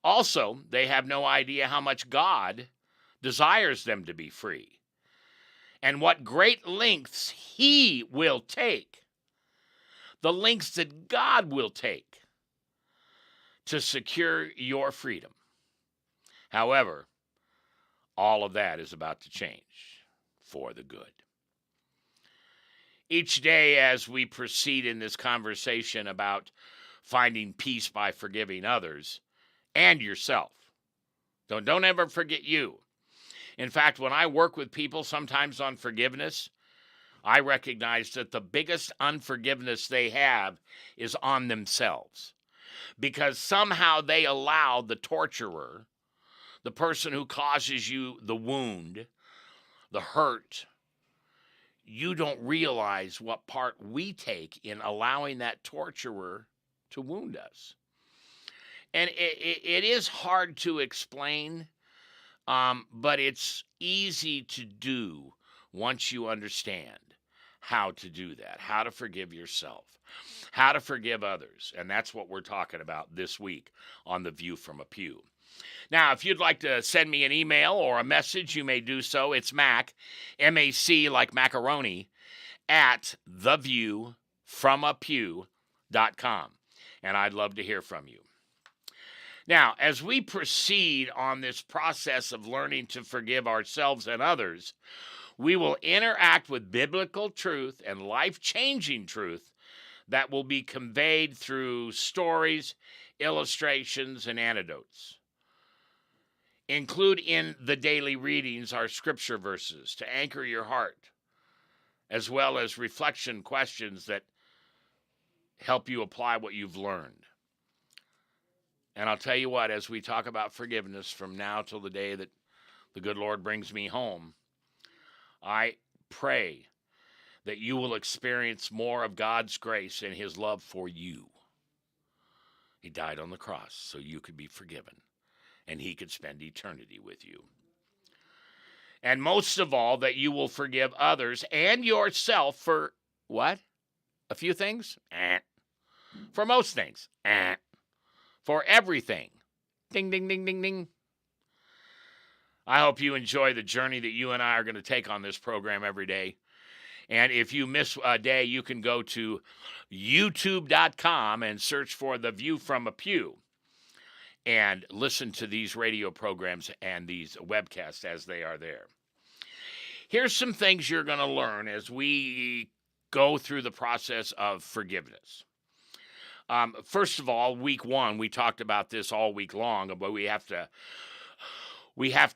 Also, they have no idea how much God desires them to be free and what great lengths He will take, the lengths that God will take to secure your freedom. However, all of that is about to change for the good. Each day as we proceed in this conversation about finding peace by forgiving others and yourself, don't ever forget you. In fact, when I work with people sometimes on forgiveness, I recognize that the biggest unforgiveness they have is on themselves, because somehow they allow the torturer, the person who causes you the wound, the hurt. You don't realize what part we take in allowing that torturer to wound us. And it is hard to explain, but it's easy to do once you understand how to do that, how to forgive yourself, how to forgive others. And that's what we're talking about this week on The View From A Pew. Now, if you'd like to send me an email or a message, you may do so. It's Mac, M-A-C like macaroni, at theviewfromapew.com. And I'd love to hear from you. Now, as we proceed on this process of learning to forgive ourselves and others, we will interact with biblical truth and life-changing truth that will be conveyed through stories, illustrations, and anecdotes. Include in the daily readings our scripture verses to anchor your heart, as well as reflection questions that help you apply what you've learned. And I'll tell you what, as we talk about forgiveness from now till the day that the good Lord brings me home, I pray that you will experience more of God's grace and His love for you. He died on the cross so you could be forgiven and He could spend eternity with you. And most of all, that you will forgive others and yourself for what? A few things? For most things? For everything. Ding, ding, ding, ding, ding. I hope you enjoy the journey that you and I are going to take on this program every day. And if you miss a day, you can go to youtube.com and search for The View From A Pew and listen to these radio programs and these webcasts as they are there. Here's some things you're going to learn as we go through the process of forgiveness. First of all, week one, we talked about this all week long, but we have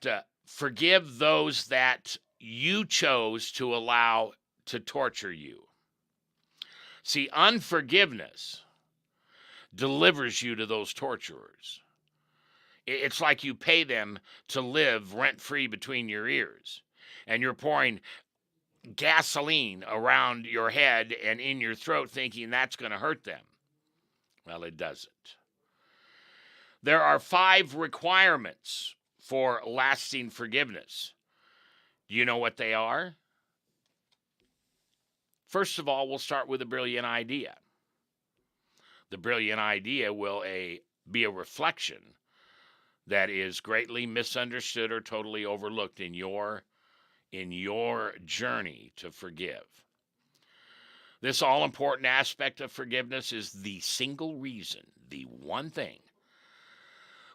to forgive those that you chose to allow to torture you. See, unforgiveness delivers you to those torturers. It's like you pay them to live rent-free between your ears, and you're pouring gasoline around your head and in your throat thinking that's going to hurt them. Well, it doesn't. There are 5 requirements for lasting forgiveness. Do you know what they are? First of all, we'll start with a brilliant idea. The brilliant idea will be a reflection that is greatly misunderstood or totally overlooked in your journey to forgive. This all-important aspect of forgiveness is the single reason, the one thing,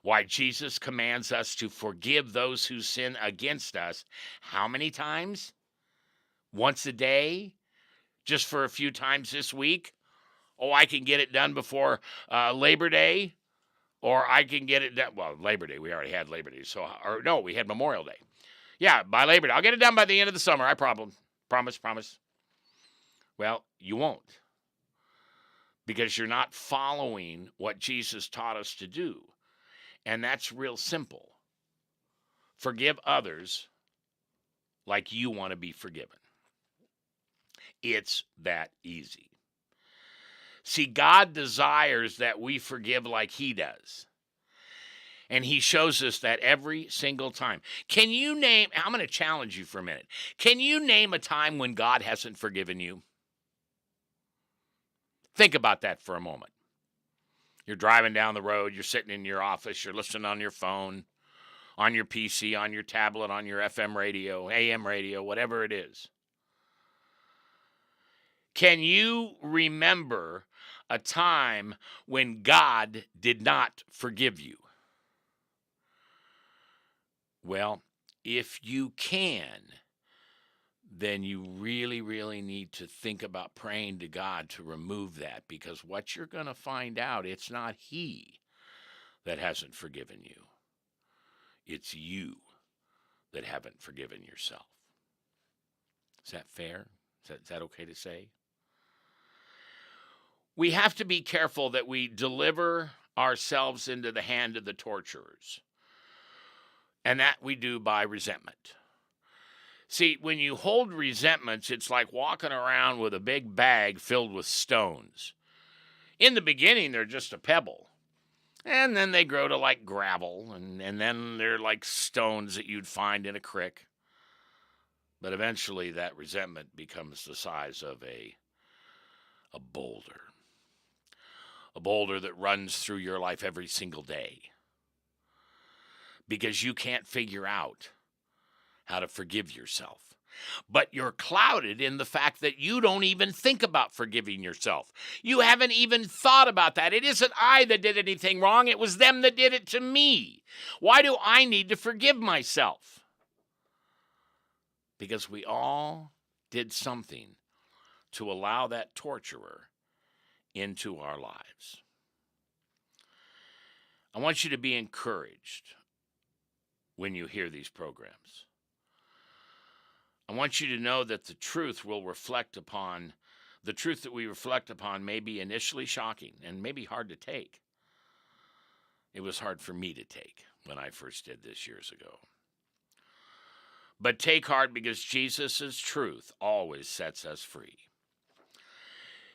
why Jesus commands us to forgive those who sin against us. How many times? Once a day? Just for a few times this week? Oh, I can get it done before Labor Day? Or I can get it done. Well, Labor Day, we already had Labor Day. No, we had Memorial Day. Yeah, by Labor Day. I'll get it done by the end of the summer. I promise. Well, you won't. Because you're not following what Jesus taught us to do. And that's real simple. Forgive others like you want to be forgiven. It's that easy. See, God desires that we forgive like he does. And he shows us that every single time. Can you name, I'm going to challenge you for a minute. Can you name a time when God hasn't forgiven you? Think about that for a moment. You're driving down the road, you're sitting in your office, you're listening on your phone, on your PC, on your tablet, on your FM radio, AM radio, whatever it is. Can you remember a time when God did not forgive you? Well, if you can, then you really, really need to think about praying to God to remove that, because what you're going to find out, it's not he that hasn't forgiven you. It's you that haven't forgiven yourself. Is that fair? Is that okay to say? We have to be careful that we deliver ourselves into the hand of the torturers. And that we do by resentment. See, when you hold resentments, it's like walking around with a big bag filled with stones. In the beginning, they're just a pebble. And then they grow to like gravel, and then they're like stones that you'd find in a creek. But eventually that resentment becomes the size of a boulder. A boulder that runs through your life every single day. Because you can't figure out how to forgive yourself. But you're clouded in the fact that you don't even think about forgiving yourself. You haven't even thought about that. It isn't I that did anything wrong. It was them that did it to me. Why do I need to forgive myself? Because we all did something to allow that torturer into our lives. I want you to be encouraged when you hear these programs. I want you to know that the truth that we reflect upon may be initially shocking and maybe hard to take. It was hard for me to take when I first did this years ago. But take heart, because Jesus' truth always sets us free.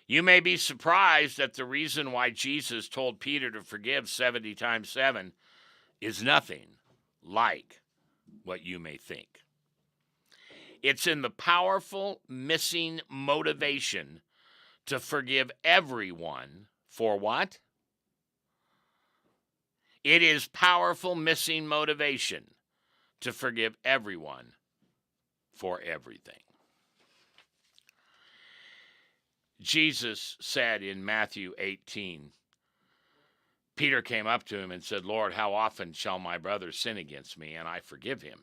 You may be surprised that the reason why Jesus told Peter to forgive 70 times 7 is nothing like what you may think. It's in the powerful missing motivation to forgive everyone for what? It is powerful missing motivation to forgive everyone for everything. Jesus said in Matthew 18, Peter came up to him and said, Lord, how often shall my brother sin against me and I forgive him?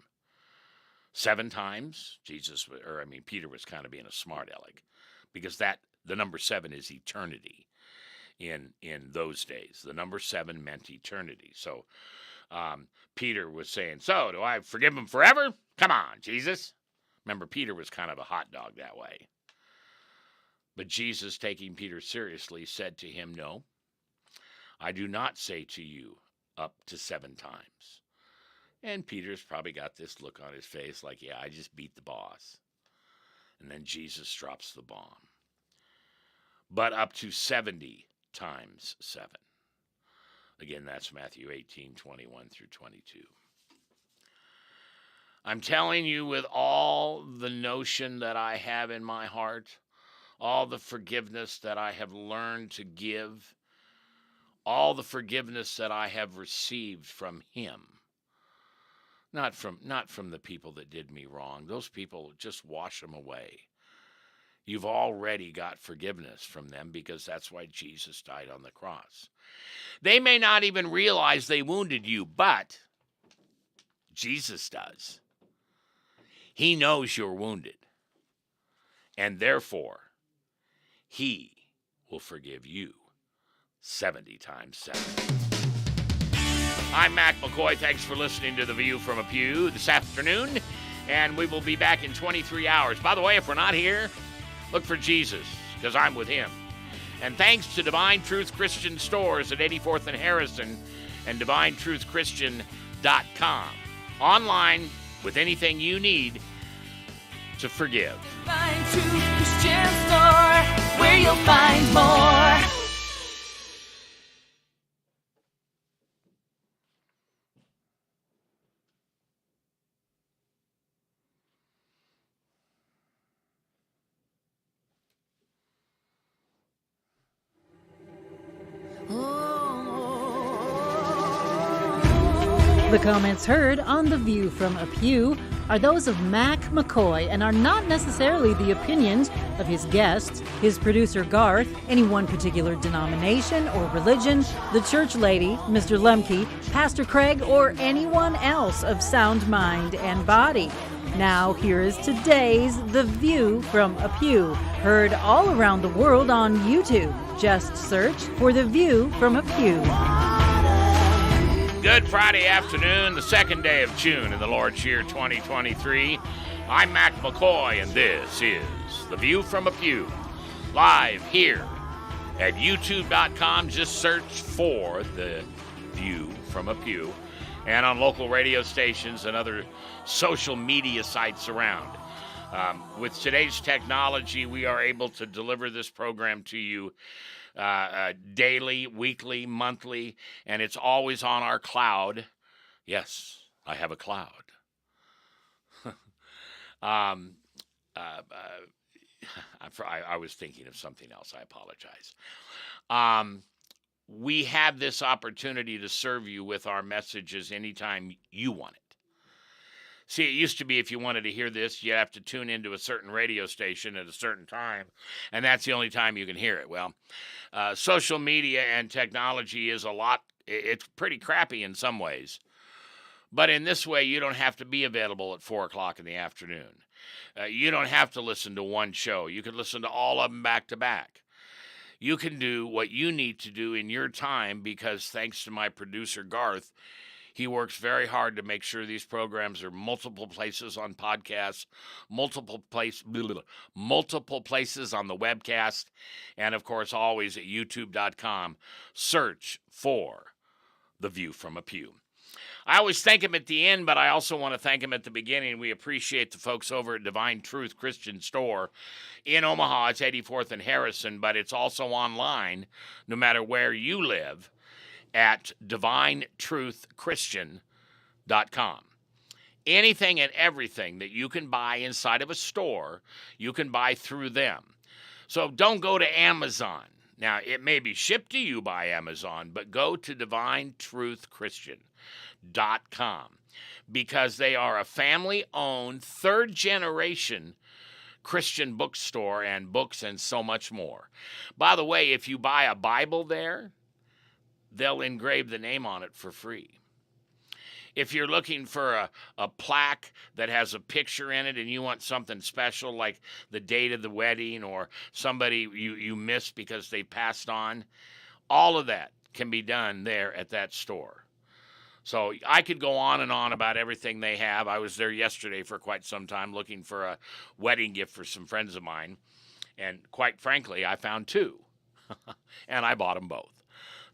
7 times? Peter was kind of being a smart aleck, because the number 7 is eternity in those days. The number 7 meant eternity. So Peter was saying, so do I forgive him forever? Come on, Jesus. Remember, Peter was kind of a hot dog that way. But Jesus, taking Peter seriously, said to him, no, I do not say to you up to 7 times. And Peter's probably got this look on his face like, yeah, I just beat the boss. And then Jesus drops the bomb. But up to 70 times 7. Again, that's Matthew 18, 21 through 22. I'm telling you, with all the notion that I have in my heart, all the forgiveness that I have learned to give, all the forgiveness that I have received from him, not from the people that did me wrong. Those people, just wash them away. You've already got forgiveness from them, because that's why Jesus died on the cross. They may not even realize they wounded you, but Jesus does. He knows you're wounded, and therefore, he will forgive you 70 times 7. I'm Mac McCoy. Thanks for listening to The View from a Pew this afternoon, and we will be back in 23 hours. By the way, if we're not here, look for Jesus, because I'm with him. And thanks to Divine Truth Christian Stores at 84th and Harrison and DivineTruthChristian.com. Online with anything you need to forgive. Divine Truth Christian Store, where you'll find more. The comments heard on The View from a Pew are those of Mac McCoy and are not necessarily the opinions of his guests, his producer Garth, any one particular denomination or religion, the church lady, Mr. Lemke, Pastor Craig, or anyone else of sound mind and body. Now, here is today's The View from a Pew, heard all around the world on YouTube. Just search for The View from a Pew. Good Friday afternoon, the second day of June in the Lord's year 2023. I'm Mac McCoy, and this is The View from a Pew, live here at youtube.com. Just search for The View from a Pew, and on local radio stations and other social media sites around. With today's technology, we are able to deliver this program to you daily, weekly, monthly, and it's always on our cloud. Yes, I have a cloud. I was thinking of something else. I apologize. We have this opportunity to serve you with our messages anytime you want it. See, it used to be if you wanted to hear this, you have to tune into a certain radio station at a certain time, and that's the only time you can hear it. Well, social media and technology is it's pretty crappy in some ways. But in this way, you don't have to be available at 4 o'clock in the afternoon. You don't have to listen to one show. You can listen to all of them back to back. You can do what you need to do in your time because thanks to my producer, Garth, he works very hard to make sure these programs are multiple places on podcasts, multiple places on the webcast, and of course, always at youtube.com. Search for The View from a Pew. I always thank him at the end, but I also want to thank him at the beginning. We appreciate the folks over at Divine Truth Christian Store in Omaha. It's 84th and Harrison, but it's also online, no matter where you live, at DivineTruthChristian.com. Anything and everything that you can buy inside of a store, you can buy through them. So don't go to Amazon. Now, it may be shipped to you by Amazon, but go to DivineTruthChristian.com because they are a family-owned, third-generation Christian bookstore and books and so much more. By the way, if you buy a Bible there, they'll engrave the name on it for free. If you're looking for a plaque that has a picture in it and you want something special like the date of the wedding or somebody you missed because they passed on, all of that can be done there at that store. So I could go on and on about everything they have. I was there yesterday for quite some time looking for a wedding gift for some friends of mine. And quite frankly, I found two. And I bought them both.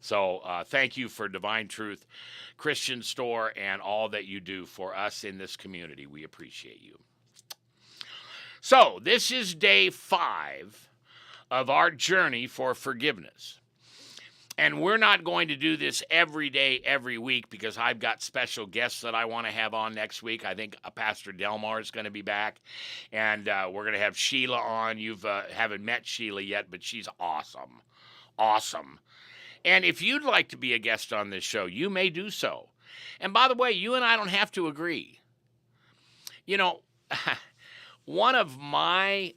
So thank you for Divine Truth Christian Store and all that you do for us in this community. We appreciate you. So this is day 5 of our journey for forgiveness. And we're not going to do this every day, every week, because I've got special guests that I want to have on next week. I think Pastor Delmar is going to be back, and we're going to have Sheila on. You haven't met Sheila yet, but she's awesome. Awesome. And if you'd like to be a guest on this show, you may do so. And by the way, you and I don't have to agree. You know, one of my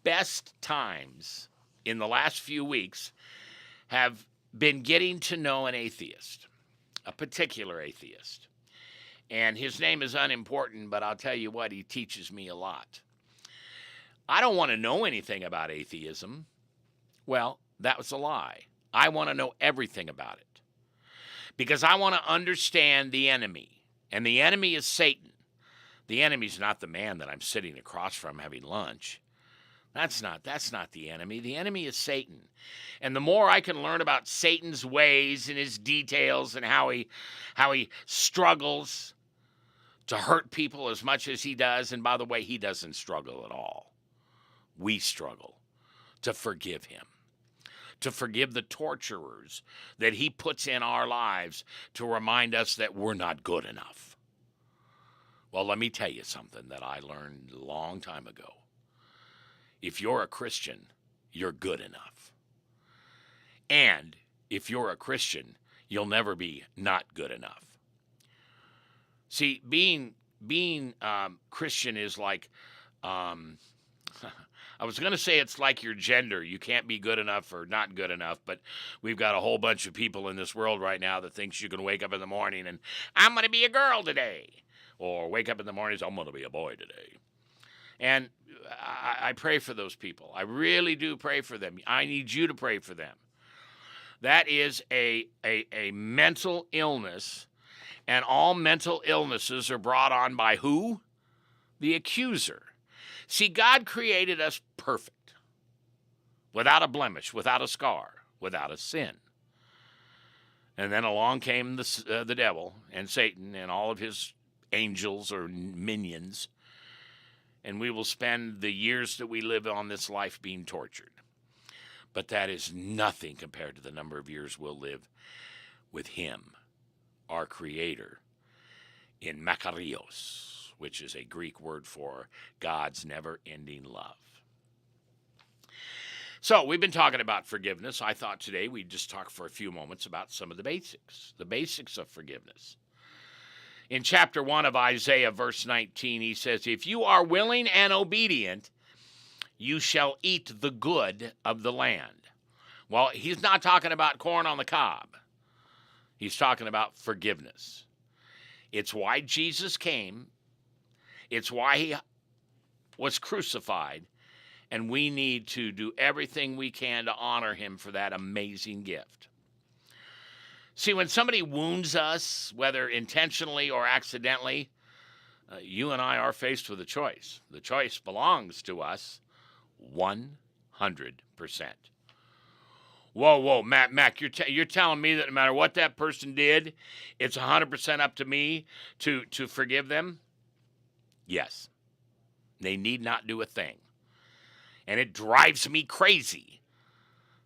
best times in the last few weeks have been getting to know an atheist, a particular atheist. And his name is unimportant, but I'll tell you what, he teaches me a lot. I don't want to know anything about atheism. Well, that was a lie. I want to know everything about it. because I want to understand the enemy. And the enemy is Satan. The enemy's not the man that I'm sitting across from having lunch. That's not the enemy. The enemy is Satan. And the more I can learn about Satan's ways and his details and how he struggles to hurt people as much as he does, and by the way, he doesn't struggle at all. We struggle to forgive him, to forgive the torturers that he puts in our lives to remind us that we're not good enough. Well, let me tell you something that I learned a long time ago. If you're a Christian, you're good enough. And if you're a Christian, you'll never be not good enough. See, being Christian is like, I was going to say it's like your gender. You can't be good enough or not good enough, but we've got a whole bunch of people in this world right now that thinks you can wake up in the morning and, I'm going to be a girl today. Or wake up in the morning and say, I'm going to be a boy today. And I pray for those people. I really do pray for them. I need you to pray for them. That is a mental illness, and all mental illnesses are brought on by who? The accuser. See, God created us perfect, without a blemish, without a scar, without a sin. And then along came the devil and Satan and all of his angels or minions, and we will spend the years that we live on this life being tortured. But that is nothing compared to the number of years we'll live with him, our Creator, in Makarios, which is a Greek word for God's never-ending love. So we've been talking about forgiveness. I thought today we'd just talk for a few moments about some of the basics of forgiveness. In chapter 1 of Isaiah, verse 19, he says, if you are willing and obedient, you shall eat the good of the land. Well, he's not talking about corn on the cob. He's talking about forgiveness. It's why Jesus came. It's why he was crucified. And we need to do everything we can to honor him for that amazing gift. See, when somebody wounds us, whether intentionally or accidentally, you and I are faced with a choice. The choice belongs to us 100%. Whoa, Mac, you're telling me that no matter what that person did, it's 100% up to me to forgive them? Yes. They need not do a thing. And it drives me crazy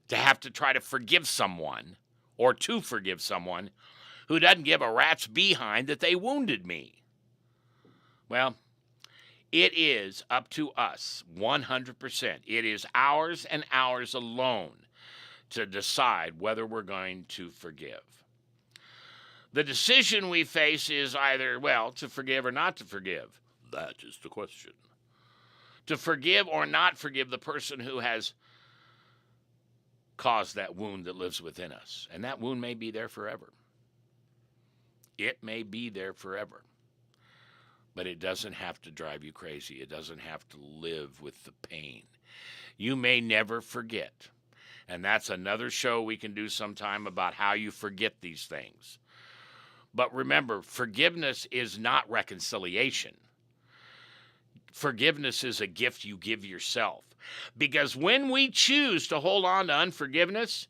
to have to try to forgive someone or to forgive someone who doesn't give a rat's behind that they wounded me. Well, it is up to us 100%. It is ours and ours alone to decide whether we're going to forgive. The decision we face is either, well, to forgive or not to forgive. That is the question. To forgive or not forgive the person who has caused that wound that lives within us. And that wound may be there forever. It may be there forever. But it doesn't have to drive you crazy. It doesn't have to live with the pain. You may never forget. And that's another show we can do sometime about how you forget these things. But remember, forgiveness is not reconciliation. Forgiveness is a gift you give yourself. Because when we choose to hold on to unforgiveness,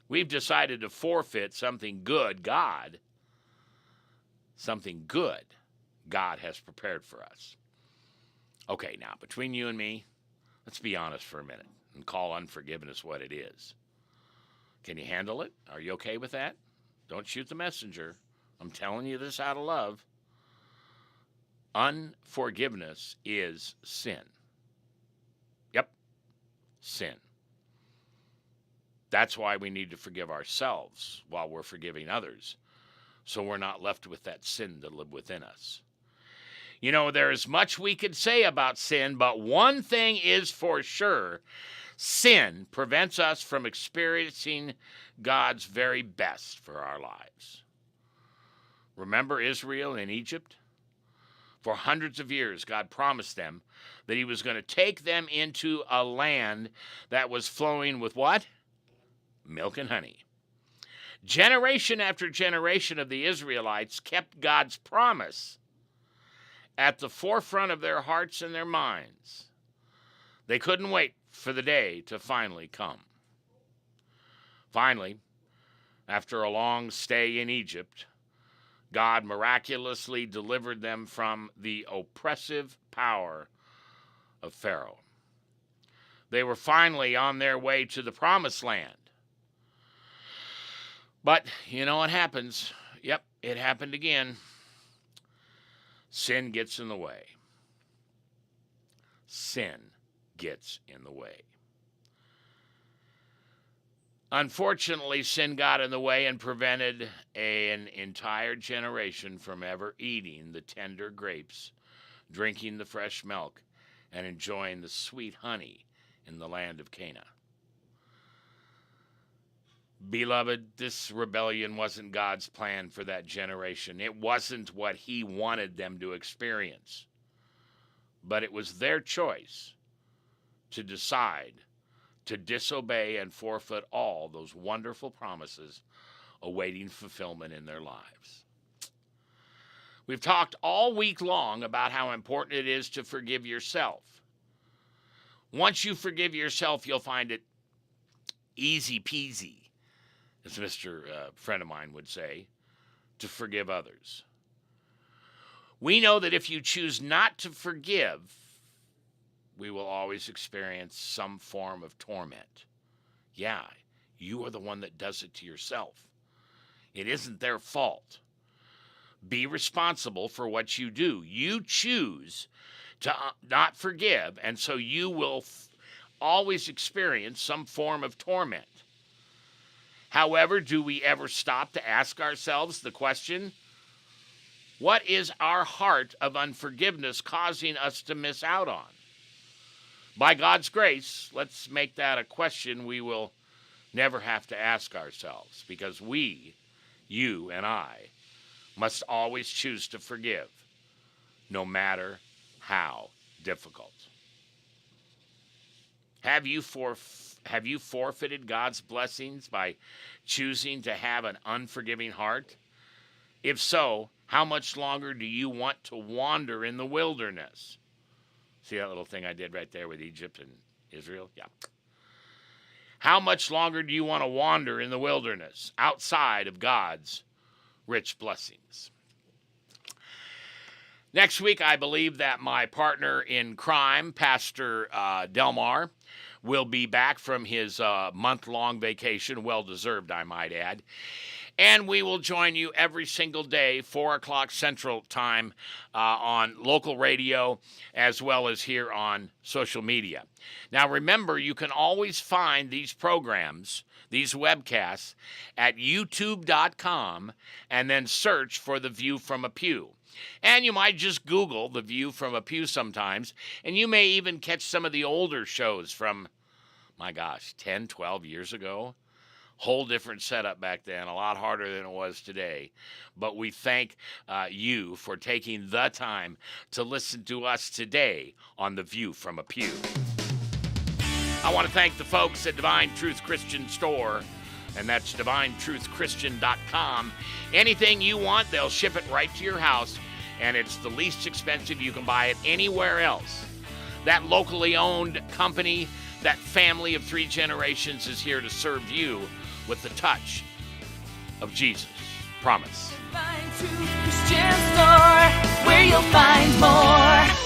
we've decided to forfeit something good God has prepared for us. Okay, now, between you and me, let's be honest for a minute and call unforgiveness what it is. Can you handle it? Are you okay with that? Don't shoot the messenger. I'm telling you this out of love. Unforgiveness is sin. Yep, sin. That's why we need to forgive ourselves while we're forgiving others, so we're not left with that sin to live within us. You know, there is much we could say about sin, but one thing is for sure. Sin prevents us from experiencing God's very best for our lives. Remember Israel in Egypt? For hundreds of years, God promised them that he was going to take them into a land that was flowing with what? Milk and honey. Generation after generation of the Israelites kept God's promise at the forefront of their hearts and their minds. They couldn't wait for the day to finally come. Finally, after a long stay in Egypt, God miraculously delivered them from the oppressive power of Pharaoh. They were finally on their way to the promised land. But you know what happens? Yep, it happened again. Sin gets in the way. Sin gets in the way. Unfortunately, sin got in the way and prevented an entire generation from ever eating the tender grapes, drinking the fresh milk, and enjoying the sweet honey in the land of Canaan. Beloved, this rebellion wasn't God's plan for that generation. It wasn't what He wanted them to experience. But it was their choice to decide to disobey and forfeit all those wonderful promises awaiting fulfillment in their lives. We've talked all week long about how important it is to forgive yourself. Once you forgive yourself, you'll find it easy peasy, as Mr. Friend of mine would say, to forgive others. We know that if you choose not to forgive, we will always experience some form of torment. Yeah, you are the one that does it to yourself. It isn't their fault. Be responsible for what you do. You choose to not forgive, and so you will always experience some form of torment. However, do we ever stop to ask ourselves the question, what is our heart of unforgiveness causing us to miss out on? By God's grace, let's make that a question we will never have to ask ourselves, because we, you and I, must always choose to forgive, no matter how difficult. Have you forfeited God's blessings by choosing to have an unforgiving heart? If so, how much longer do you want to wander in the wilderness? See that little thing I did right there with Egypt and Israel? Yeah. How much longer do you want to wander in the wilderness outside of God's rich blessings? Next week, I believe that my partner in crime, Pastor Delmar, will be back from his month-long vacation, well-deserved, I might add. And we will join you every single day, 4 o'clock Central Time, on local radio as well as here on social media. Now, remember, you can always find these programs, these webcasts, at youtube.com and then search for The View From A Pew. And you might just Google The View From A Pew sometimes, and you may even catch some of the older shows from, my gosh, 10, 12 years ago. Whole different setup back then, a lot harder than it was today. But we thank you for taking the time to listen to us today on The View From A Pew. I want to thank the folks at Divine Truth Christian Store, and that's divinetruthchristian.com. Anything you want, they'll ship it right to your house, and it's the least expensive. You can buy it anywhere else. That locally owned company, that family of 3 generations is here to serve you with the touch of Jesus. Promise. Divine Truth Christian Store, where you'll find more.